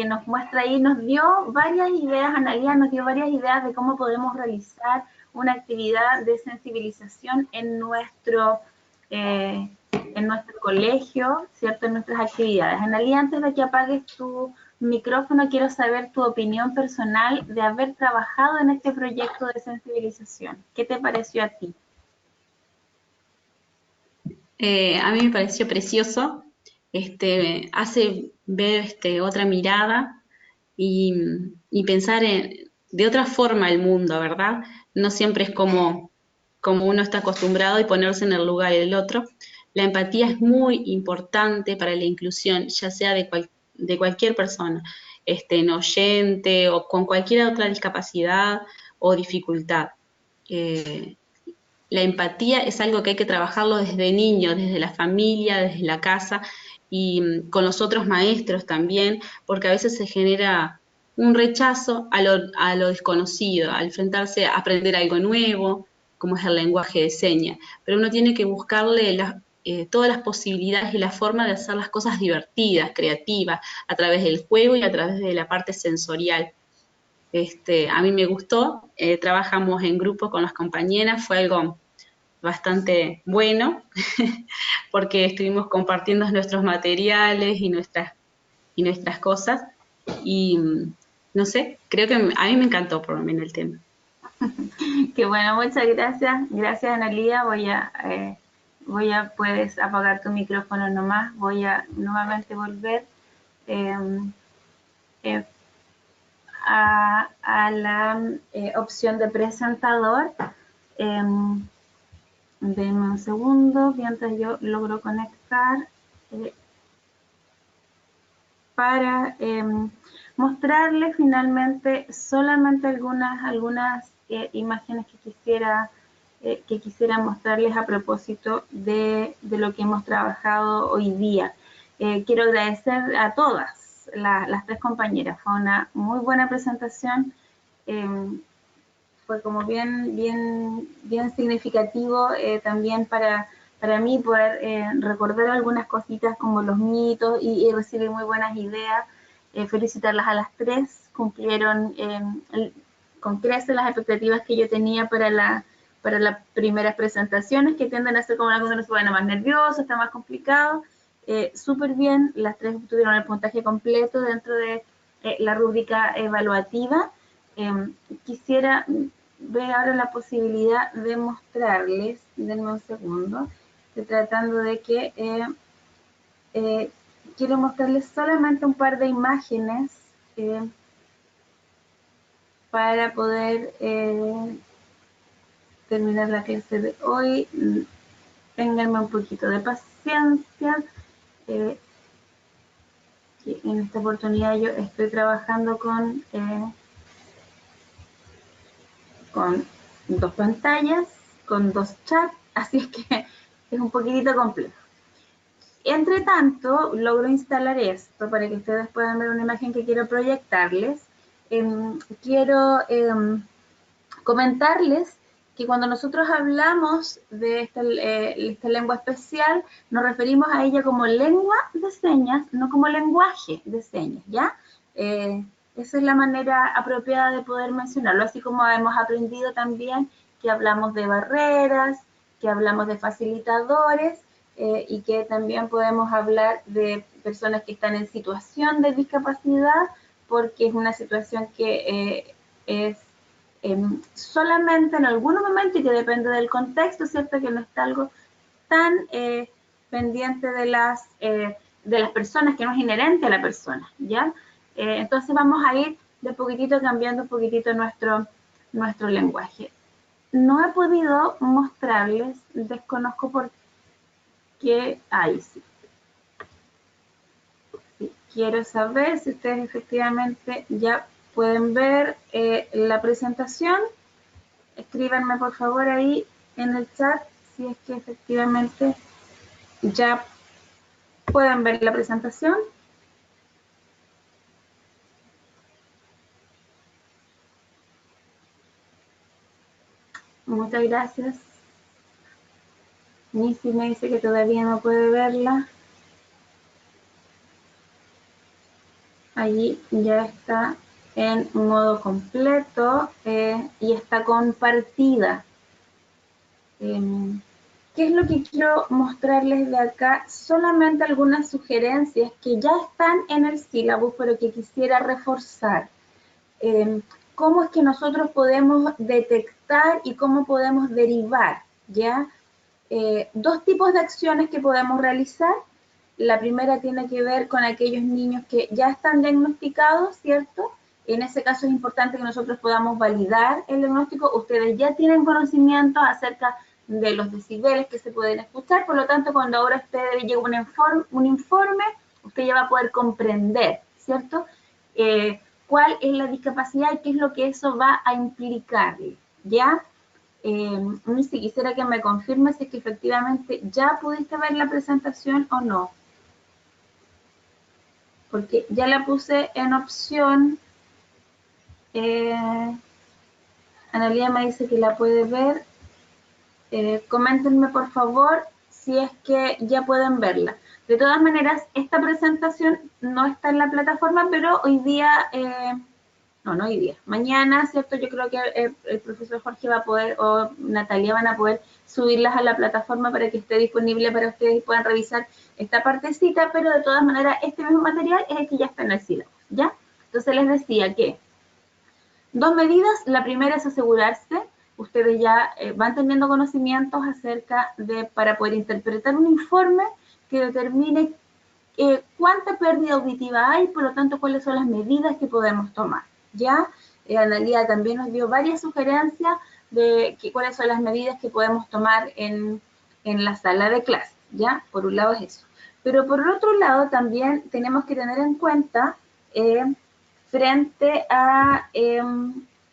nos muestra ahí, nos dio varias ideas, Analía nos dio varias ideas de cómo podemos realizar una actividad de sensibilización en nuestro colegio, ¿cierto? En nuestras actividades. Analía, antes de que apagues tu micrófono, quiero saber tu opinión personal de haber trabajado en este proyecto de sensibilización. ¿Qué te pareció a ti? A mí me pareció precioso, hace ver otra mirada y pensar de otra forma el mundo, ¿verdad? No siempre es como uno está acostumbrado y ponerse en el lugar del otro. La empatía es muy importante para la inclusión, ya sea de cualquier persona, en oyente o con cualquier otra discapacidad o dificultad. La empatía es algo que hay que trabajarlo desde niño, desde la familia, desde la casa y con los otros maestros también, porque a veces se genera un rechazo a lo desconocido, al enfrentarse a aprender algo nuevo, como es el lenguaje de señas. Pero uno tiene que buscarle todas las posibilidades y la forma de hacer las cosas divertidas, creativas, a través del juego y a través de la parte sensorial. A mí me gustó, trabajamos en grupo con las compañeras, fue algo bastante bueno, porque estuvimos compartiendo nuestros materiales y nuestras cosas, y no sé, creo que a mí me encantó por lo menos el tema. Qué bueno, muchas gracias. Gracias, Analía. Puedes apagar tu micrófono nomás. Voy a nuevamente volver a la opción de presentador. Denme un segundo mientras yo logro conectar para mostrarles finalmente solamente algunas imágenes que quisiera mostrarles a propósito de lo que hemos trabajado hoy día. Quiero agradecer a todas las tres compañeras. Fue una muy buena presentación. Fue como bien significativo también para mí poder recordar algunas cositas como los mitos y recibir muy buenas ideas. Felicitarlas a las tres, cumplieron con creces las expectativas que yo tenía para las primeras presentaciones, que tienden a ser como una cosa más nerviosa, está más complicado. Súper bien, las tres tuvieron el puntaje completo dentro de la rúbrica evaluativa. Quisiera ver ahora la posibilidad de mostrarles, denme un segundo, estoy tratando de que quiero mostrarles solamente un par de imágenes para poder terminar la clase de hoy. Ténganme un poquito de paciencia. En esta oportunidad yo estoy trabajando con dos pantallas, con dos chats, así es que es un poquitito complejo. Entre tanto, logro instalar esto para que ustedes puedan ver una imagen que quiero proyectarles. Quiero comentarles que cuando nosotros hablamos de esta lengua especial, nos referimos a ella como lengua de señas, no como lenguaje de señas, ¿ya? Esa es la manera apropiada de poder mencionarlo, así como hemos aprendido también que hablamos de barreras, que hablamos de facilitadores, y que también podemos hablar de personas que están en situación de discapacidad, porque es una situación que es solamente en algunos momentos y que depende del contexto, ¿cierto? Que no está algo tan pendiente de las personas, que no es inherente a la persona, ¿ya? Entonces vamos a ir de poquitito cambiando un poquitito nuestro lenguaje. No he podido mostrarles, desconozco por qué. Ahí sí. Sí. Quiero saber si ustedes efectivamente ya pueden ver la presentación. Escríbanme por favor ahí en el chat si es que efectivamente ya pueden ver la presentación. Muchas gracias. Missy me dice que todavía no puede verla. Allí ya está en modo completo y está compartida. ¿Qué es lo que quiero mostrarles de acá? Solamente algunas sugerencias que ya están en el sílabus, pero que quisiera reforzar. ¿Cómo es que nosotros podemos detectar y cómo podemos derivar? ¿Ya? Dos tipos de acciones que podemos realizar. La primera tiene que ver con aquellos niños que ya están diagnosticados, ¿cierto? En ese caso es importante que nosotros podamos validar el diagnóstico. Ustedes ya tienen conocimiento acerca de los decibeles que se pueden escuchar, por lo tanto, cuando ahora usted llegue un informe, usted ya va a poder comprender, ¿cierto? Cuál es la discapacidad y qué es lo que eso va a implicarle, ¿ya? Si quisiera que me confirme si es que efectivamente ya pudiste ver la presentación o no. Porque ya la puse en opción. Analía me dice que la puede ver. Coméntenme por favor si es que ya pueden verla. De todas maneras, esta presentación no está en la plataforma, pero hoy día... no hoy día, mañana, ¿cierto? Yo creo que el profesor Jorge va a poder, o Natalia van a poder subirlas a la plataforma para que esté disponible para ustedes y puedan revisar esta partecita, pero de todas maneras este mismo material es el que ya está en el sílabus, ¿ya? Entonces les decía que dos medidas, la primera es asegurarse, ustedes ya van teniendo conocimientos acerca de, para poder interpretar un informe que determine cuánta pérdida auditiva hay, por lo tanto cuáles son las medidas que podemos tomar. ¿Ya? Analía también nos dio varias sugerencias de cuáles son las medidas que podemos tomar en la sala de clase, ¿ya? Por un lado es eso. Pero por otro lado también tenemos que tener en cuenta frente a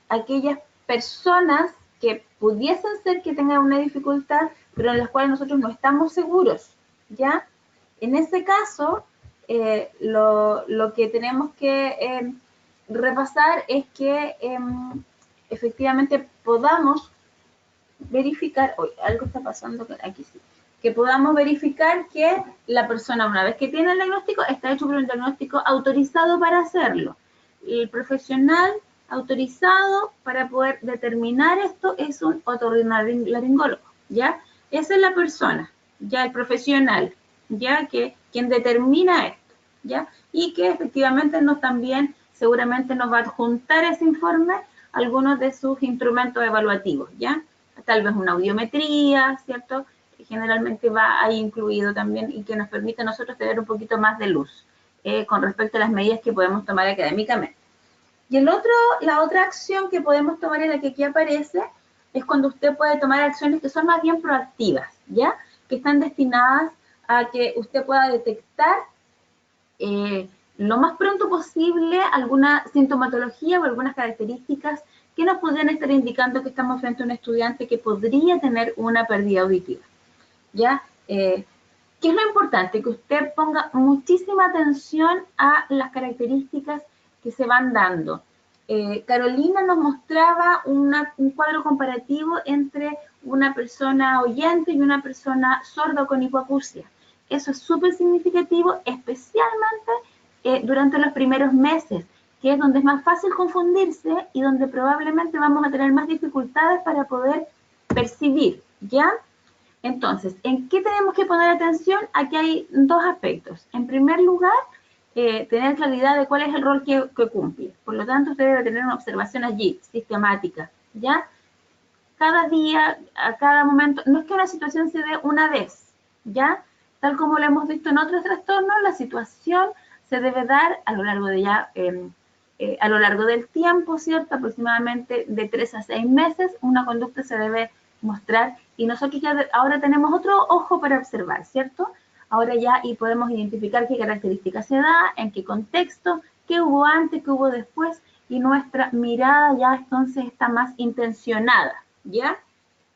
aquellas personas que pudiesen ser que tengan una dificultad, pero en las cuales nosotros no estamos seguros, ¿ya? En ese caso, lo que tenemos que repasar es que efectivamente podamos verificar, algo está pasando aquí sí, que podamos verificar que la persona, una vez que tiene el diagnóstico, está hecho por un diagnóstico autorizado para hacerlo. El profesional autorizado para poder determinar esto es un otorrinolaringólogo, ¿ya? Esa es la persona, ya el profesional, ya que quien determina esto, ¿ya? Y que efectivamente también seguramente nos va a adjuntar ese informe algunos de sus instrumentos evaluativos, ¿ya? Tal vez una audiometría, ¿cierto? Que generalmente va ahí incluido también y que nos permite a nosotros tener un poquito más de luz con respecto a las medidas que podemos tomar académicamente. Y la otra acción que podemos tomar en la que aquí aparece es cuando usted puede tomar acciones que son más bien proactivas, ¿ya? Que están destinadas a que usted pueda detectar lo más pronto posible alguna sintomatología o algunas características que nos podrían estar indicando que estamos frente a un estudiante que podría tener una pérdida auditiva, ¿ya? ¿Qué es lo importante? Que usted ponga muchísima atención a las características que se van dando. Carolina nos mostraba un cuadro comparativo entre una persona oyente y una persona sorda con hipoacusia. Eso es súper significativo, especialmente durante los primeros meses, que es donde es más fácil confundirse y donde probablemente vamos a tener más dificultades para poder percibir, ¿ya? Entonces, ¿en qué tenemos que poner atención? Aquí hay dos aspectos. En primer lugar, tener claridad de cuál es el rol que cumple. Por lo tanto, usted debe tener una observación allí, sistemática, ¿ya? Cada día, a cada momento, no es que una situación se dé una vez, ¿ya? Tal como lo hemos visto en otros trastornos, la situación se debe dar a lo largo de a lo largo del tiempo, ¿cierto? Aproximadamente de 3 a 6 meses, una conducta se debe mostrar y nosotros ya ahora tenemos otro ojo para observar, ¿cierto? Ahora ya y podemos identificar qué características se da, en qué contexto, qué hubo antes, qué hubo después, y nuestra mirada ya entonces está más intencionada, ¿ya?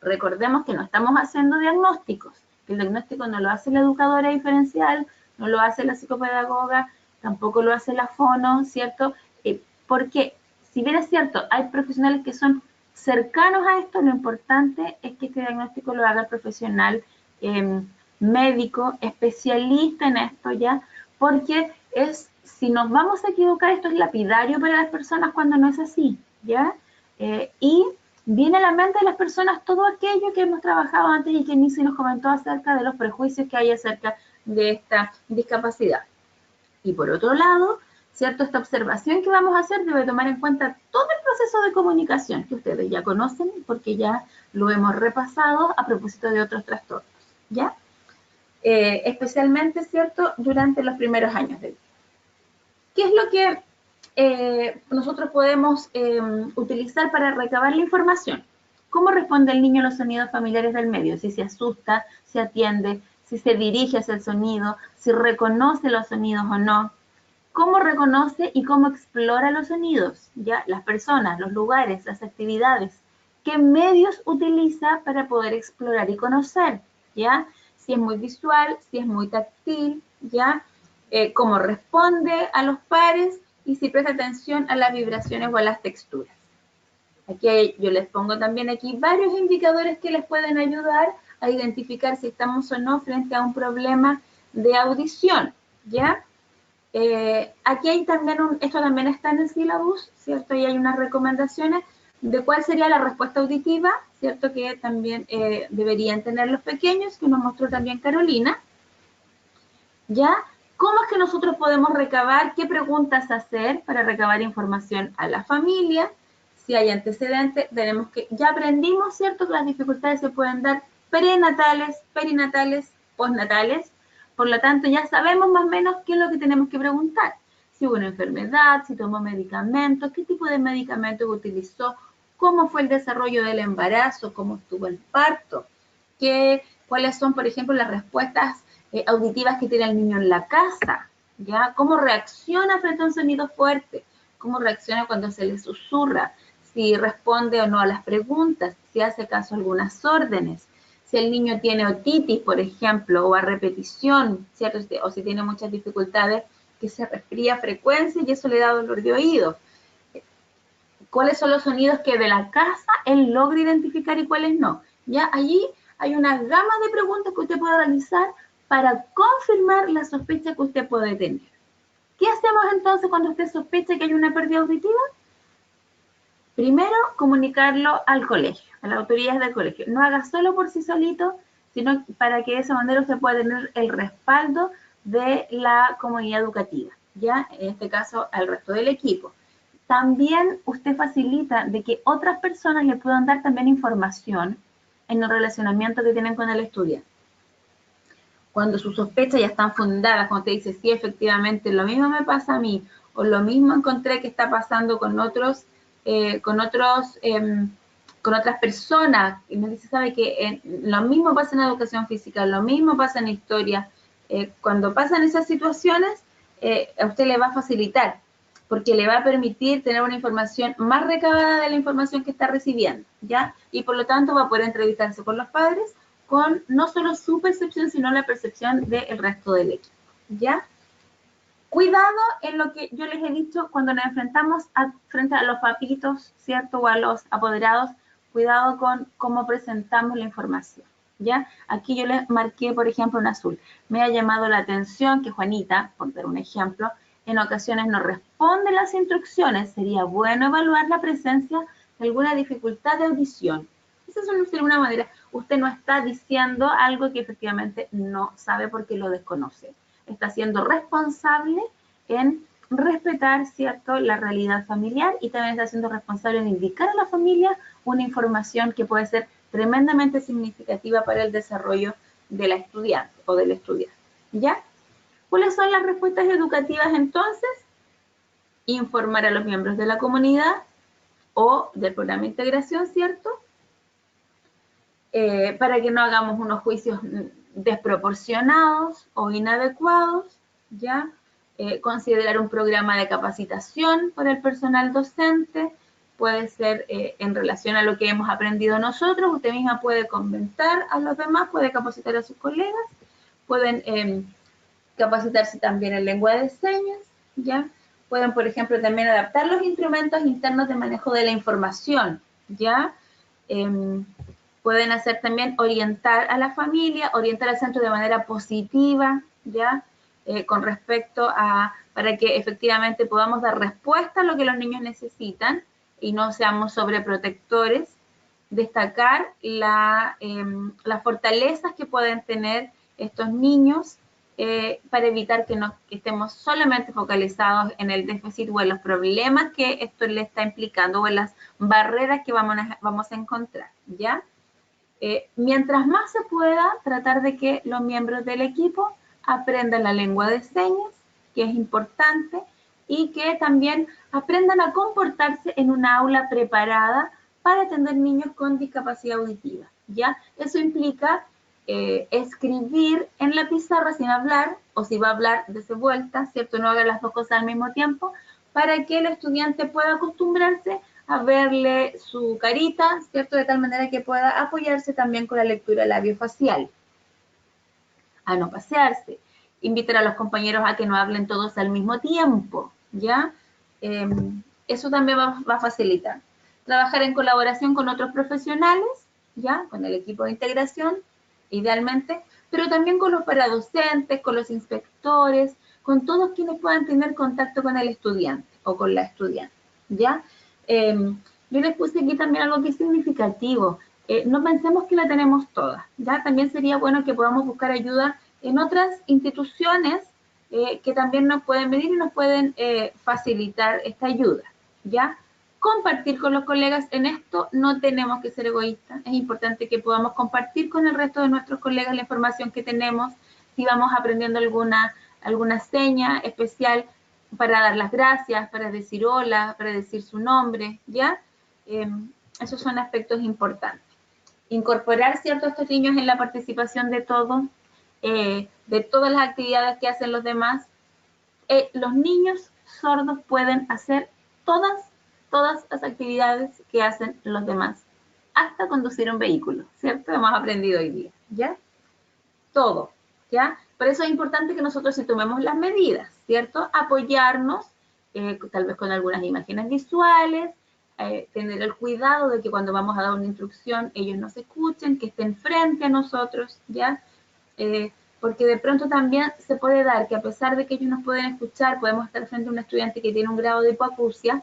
Recordemos que no estamos haciendo diagnósticos, que el diagnóstico no lo hace la educadora diferencial, no lo hace la psicopedagoga, tampoco lo hace la fono, ¿cierto? Porque, si bien es cierto, hay profesionales que son cercanos a esto, lo importante es que este diagnóstico lo haga el profesional médico, especialista en esto ya, porque si nos vamos a equivocar, esto es lapidario para las personas cuando no es así, ¿ya? Y viene a la mente de las personas todo aquello que hemos trabajado antes y que Nisi nos comentó acerca de los prejuicios que hay acerca de esta discapacidad. Y por otro lado, ¿cierto? Esta observación que vamos a hacer debe tomar en cuenta todo el proceso de comunicación que ustedes ya conocen porque ya lo hemos repasado a propósito de otros trastornos, ¿ya? Especialmente, ¿cierto?, durante los primeros años de vida. ¿Qué es lo que nosotros podemos utilizar para recabar la información? ¿Cómo responde el niño a los sonidos familiares del medio? Si se asusta, si atiende, si se dirige hacia el sonido, si reconoce los sonidos o no. ¿Cómo reconoce y cómo explora los sonidos? ¿Ya? Las personas, los lugares, las actividades. ¿Qué medios utiliza para poder explorar y conocer? ¿Ya? Si es muy visual, si es muy táctil, ¿ya? Cómo responde a los pares y si presta atención a las vibraciones o a las texturas. Aquí yo les pongo también aquí varios indicadores que les pueden ayudar a identificar si estamos o no frente a un problema de audición, ¿ya? Aquí hay también, esto también está en el sílabus, ¿cierto? Y hay unas recomendaciones de cuál sería la respuesta auditiva, ¿cierto? Que también deberían tener los pequeños, que nos mostró también Carolina, ¿ya? ¿Cómo es que nosotros podemos recabar? ¿Qué preguntas hacer para recabar información a la familia? Si hay antecedentes, tenemos que, ya aprendimos, ¿cierto? Que las dificultades se pueden dar prenatales, perinatales, postnatales. Por lo tanto, ya sabemos más o menos qué es lo que tenemos que preguntar. Si hubo una enfermedad, si tomó medicamentos, qué tipo de medicamentos utilizó, cómo fue el desarrollo del embarazo, cómo estuvo el parto, cuáles son, por ejemplo, las respuestas auditivas que tiene el niño en la casa, ¿ya? Cómo reacciona frente a un sonido fuerte, cómo reacciona cuando se le susurra, si responde o no a las preguntas, si hace caso a algunas órdenes, si el niño tiene otitis, por ejemplo, o a repetición, ¿cierto? O si tiene muchas dificultades, que se resfría a frecuencia y eso le da dolor de oído. ¿Cuáles son los sonidos que de la casa él logra identificar y cuáles no? Ya allí hay una gama de preguntas que usted puede realizar para confirmar la sospecha que usted puede tener. ¿Qué hacemos entonces cuando usted sospecha que hay una pérdida auditiva? Primero, comunicarlo al colegio, a las autoridades del colegio. No haga solo por sí solito, sino para que de esa manera usted pueda tener el respaldo de la comunidad educativa, ¿ya? En este caso, al resto del equipo. También usted facilita de que otras personas le puedan dar también información en el relacionamiento que tienen con el estudiante. Cuando sus sospechas ya están fundadas, cuando usted dice, sí, efectivamente, lo mismo me pasa a mí, o lo mismo encontré que está pasando con otras personas, y me dice, sabe que lo mismo pasa en educación física, lo mismo pasa en historia, cuando pasan esas situaciones, a usted le va a facilitar, porque le va a permitir tener una información más recabada de la información que está recibiendo, ¿ya? Y por lo tanto va a poder entrevistarse con los padres, con no solo su percepción, sino la percepción del resto del equipo, ¿ya? Cuidado en lo que yo les he dicho cuando nos enfrentamos frente a los papitos, ¿cierto? O a los apoderados, cuidado con cómo presentamos la información, ¿ya? Aquí yo les marqué, por ejemplo, en azul. Me ha llamado la atención que Juanita, por dar un ejemplo, en ocasiones no responde las instrucciones. Sería bueno evaluar la presencia de alguna dificultad de audición. Esa es de alguna manera, usted no está diciendo algo que efectivamente no sabe porque lo desconoce. Está siendo responsable en respetar, ¿cierto?, la realidad familiar, y también está siendo responsable en indicar a la familia una información que puede ser tremendamente significativa para el desarrollo de la estudiante o del estudiante, ¿ya? ¿Cuáles son las respuestas educativas entonces? Informar a los miembros de la comunidad o del programa de integración, ¿cierto? Para que no hagamos unos juicios desproporcionados o inadecuados, ¿ya? Considerar un programa de capacitación para el personal docente, puede ser en relación a lo que hemos aprendido nosotros, usted misma puede comentar a los demás, puede capacitar a sus colegas, pueden capacitarse también en lengua de señas, ¿ya? Pueden, por ejemplo, también adaptar los instrumentos internos de manejo de la información, ¿ya? Pueden hacer también orientar a la familia, orientar al centro de manera positiva, ¿ya? Con respecto a, para que efectivamente podamos dar respuesta a lo que los niños necesitan y no seamos sobreprotectores. Destacar las fortalezas que pueden tener estos niños para evitar que estemos solamente focalizados en el déficit o en los problemas que esto le está implicando o en las barreras que vamos a encontrar, ¿ya? Mientras más se pueda, tratar de que los miembros del equipo aprendan la lengua de señas, que es importante, y que también aprendan a comportarse en una aula preparada para atender niños con discapacidad auditiva, ¿ya? Eso implica escribir en la pizarra sin hablar, o si va a hablar, dése vuelta, ¿cierto? No haga las dos cosas al mismo tiempo, para que el estudiante pueda acostumbrarse a verle su carita, ¿cierto? De tal manera que pueda apoyarse también con la lectura labiofacial. A no pasearse. Invitar a los compañeros a que no hablen todos al mismo tiempo, ¿ya? Eso también va a facilitar. Trabajar en colaboración con otros profesionales, ¿ya? Con el equipo de integración, idealmente, pero también con los paradocentes, con los inspectores, con todos quienes puedan tener contacto con el estudiante o con la estudiante, ¿ya? Yo les puse aquí también algo que es significativo. No pensemos que la tenemos toda, ¿ya? También sería bueno que podamos buscar ayuda en otras instituciones que también nos pueden venir y nos pueden facilitar esta ayuda, ¿ya? Compartir con los colegas en esto, no tenemos que ser egoístas, es importante que podamos compartir con el resto de nuestros colegas la información que tenemos, si vamos aprendiendo alguna seña especial para dar las gracias, para decir hola, para decir su nombre, ¿ya? Esos son aspectos importantes. Incorporar, ¿cierto?, a estos niños en la participación de todos, de todas las actividades que hacen los demás. Los niños sordos pueden hacer todas las actividades que hacen los demás, hasta conducir un vehículo, ¿cierto? Hemos aprendido hoy día, ¿ya? Todo, ¿ya? Por eso es importante que nosotros sí tomemos las medidas, ¿cierto? Apoyarnos, tal vez con algunas imágenes visuales, tener el cuidado de que cuando vamos a dar una instrucción ellos nos escuchen, que estén frente a nosotros, ¿ya? Porque de pronto también se puede dar que a pesar de que ellos nos pueden escuchar, podemos estar frente a un estudiante que tiene un grado de hipoacusia,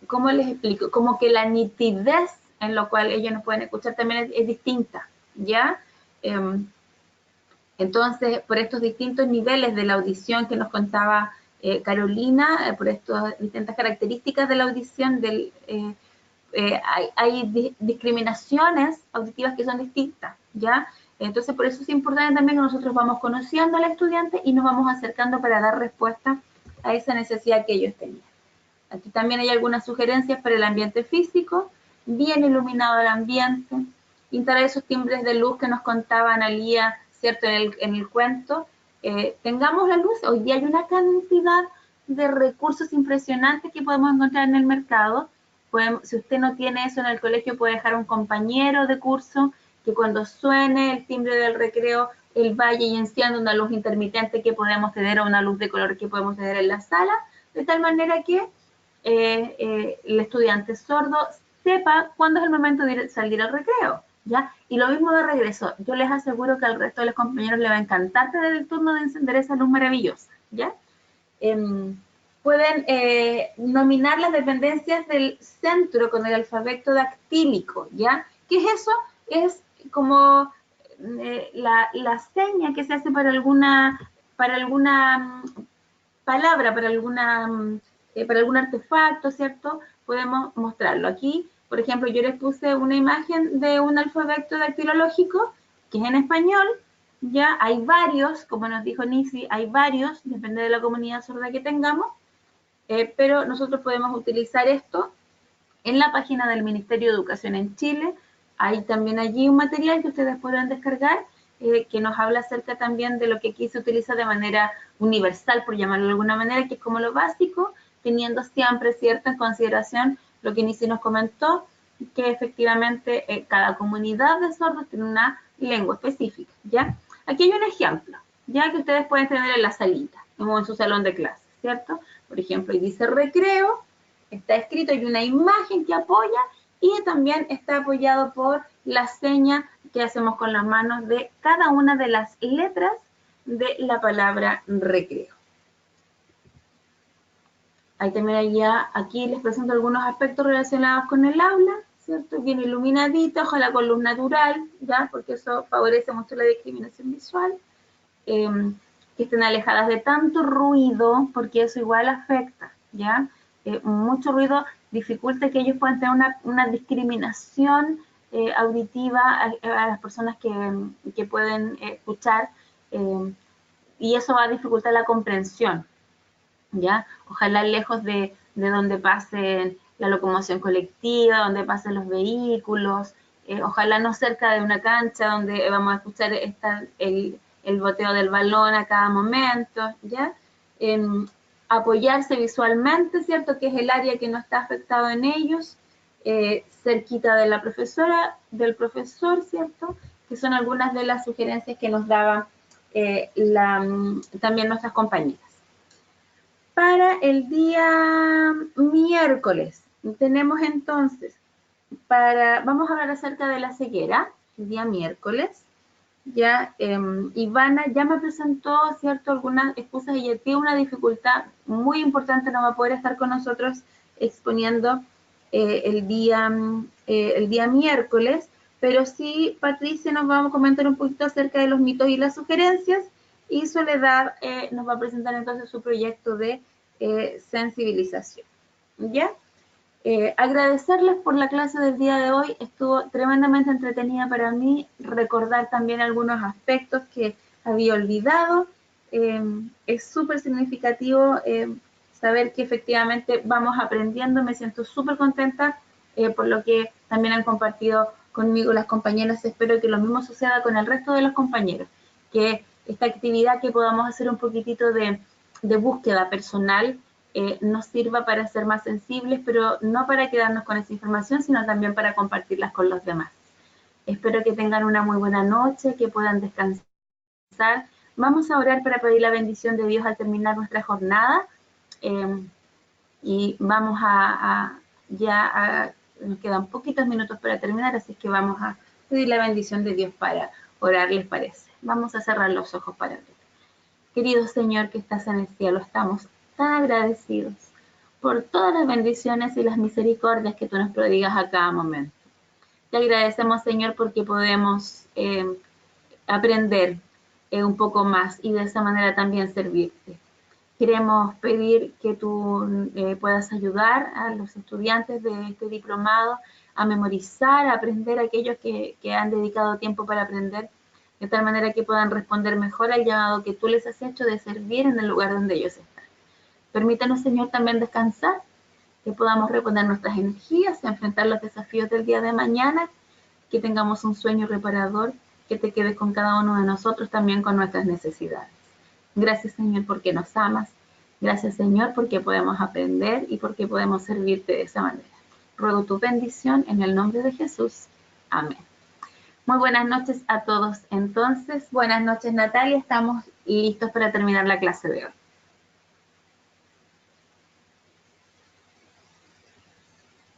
¿cómo les explico? Como que la nitidez en lo cual ellos nos pueden escuchar también es distinta, ¿ya? Entonces, por estos distintos niveles de la audición que nos contaba Carolina, por estas distintas características de la audición, hay discriminaciones auditivas que son distintas, ¿ya? Entonces, por eso es importante también que nosotros vamos conociendo al estudiante y nos vamos acercando para dar respuesta a esa necesidad que ellos tenían. Aquí también hay algunas sugerencias para el ambiente físico, bien iluminado el ambiente, instalar esos timbres de luz que nos contaba Analía, ¿cierto?, en el cuento. Tengamos la luz, hoy día hay una cantidad de recursos impresionantes que podemos encontrar en el mercado. Si usted no tiene eso en el colegio, puede dejar un compañero de curso que cuando suene el timbre del recreo, él vaya y encienda una luz intermitente que podemos tener o una luz de color que podemos tener en la sala, de tal manera que el estudiante sordo sepa cuándo es el momento de salir al recreo, ¿ya? Y lo mismo de regreso, yo les aseguro que al resto de los compañeros les va a encantar tener el turno de encender esa luz maravillosa, ¿ya? Pueden nominar las dependencias del centro con el alfabeto dactílico, ¿ya? ¿Qué es eso? Es como la seña que se hace para alguna palabra, para algún artefacto, ¿cierto? Podemos mostrarlo. Aquí, por ejemplo, yo les puse una imagen de un alfabeto dactilológico, que es en español. Ya hay varios, como nos dijo Nisi, hay varios, depende de la comunidad sorda que tengamos, pero nosotros podemos utilizar esto en la página del Ministerio de Educación en Chile. Hay también allí un material que ustedes pueden descargar, que nos habla acerca también de lo que aquí se utiliza de manera universal, por llamarlo de alguna manera, que es como lo básico, teniendo siempre, ¿cierto?, en consideración lo que Nisi nos comentó, que efectivamente cada comunidad de sordos tiene una lengua específica, ¿ya? Aquí hay un ejemplo, ya que ustedes pueden tener en la salita, como en su salón de clases, ¿cierto? Por ejemplo, y dice recreo, está escrito, hay una imagen que apoya y también está apoyado por la seña que hacemos con las manos de cada una de las letras de la palabra recreo. Ahí también ya, aquí les presento algunos aspectos relacionados con el aula, ¿cierto? Bien iluminadita, ojalá con luz natural, ¿ya? Porque eso favorece mucho la discriminación visual. Que estén alejadas de tanto ruido, porque eso igual afecta, ¿ya? Mucho ruido dificulta que ellos puedan tener una discriminación auditiva a las personas que pueden escuchar, y eso va a dificultar la comprensión, ¿ya? Ojalá lejos de donde pase la locomoción colectiva, donde pasen los vehículos, ojalá no cerca de una cancha donde vamos a escuchar el boteo del balón a cada momento, ¿ya? Apoyarse visualmente, ¿cierto?, que es el área que no está afectado en ellos, cerquita de la profesora, del profesor, ¿cierto?, que son algunas de las sugerencias que nos daban también nuestras compañeras. Para el día miércoles tenemos entonces, vamos a hablar acerca de la ceguera, el día miércoles. Ya Ivana ya me presentó, ¿cierto?, algunas excusas, y tiene una dificultad muy importante, no va a poder estar con nosotros exponiendo el día miércoles, pero sí Patricia nos va a comentar un poquito acerca de los mitos y las sugerencias, y Soledad nos va a presentar entonces su proyecto de sensibilización, ¿ya? Agradecerles por la clase del día de hoy, estuvo tremendamente entretenida para mí, recordar también algunos aspectos que había olvidado, es súper significativo saber que efectivamente vamos aprendiendo, me siento súper contenta por lo que también han compartido conmigo las compañeras, espero que lo mismo suceda con el resto de los compañeros, que esta actividad que podamos hacer un poquitito de búsqueda personal, nos sirva para ser más sensibles, pero no para quedarnos con esa información, sino también para compartirlas con los demás. Espero que tengan una muy buena noche, que puedan descansar. Vamos a orar para pedir la bendición de Dios al terminar nuestra jornada, y vamos nos quedan poquitos minutos para terminar, así que vamos a pedir la bendición de Dios para orar, ¿les parece? Vamos a cerrar los ojos para orar. Querido Señor que estás en el cielo, estamos tan agradecidos por todas las bendiciones y las misericordias que tú nos prodigas a cada momento. Te agradecemos, Señor, porque podemos aprender un poco más y de esa manera también servirte. Queremos pedir que tú puedas ayudar a los estudiantes de este diplomado a memorizar, a aprender, a aquellos que han dedicado tiempo para aprender, de tal manera que puedan responder mejor al llamado que tú les has hecho de servir en el lugar donde ellos están. Permítanos, Señor, también descansar, que podamos reponer nuestras energías y enfrentar los desafíos del día de mañana, que tengamos un sueño reparador, que te quedes con cada uno de nosotros, también con nuestras necesidades. Gracias, Señor, porque nos amas. Gracias, Señor, porque podemos aprender y porque podemos servirte de esa manera. Ruego tu bendición en el nombre de Jesús. Amén. Muy buenas noches a todos. Entonces, buenas noches, Natalia. Estamos listos para terminar la clase de hoy.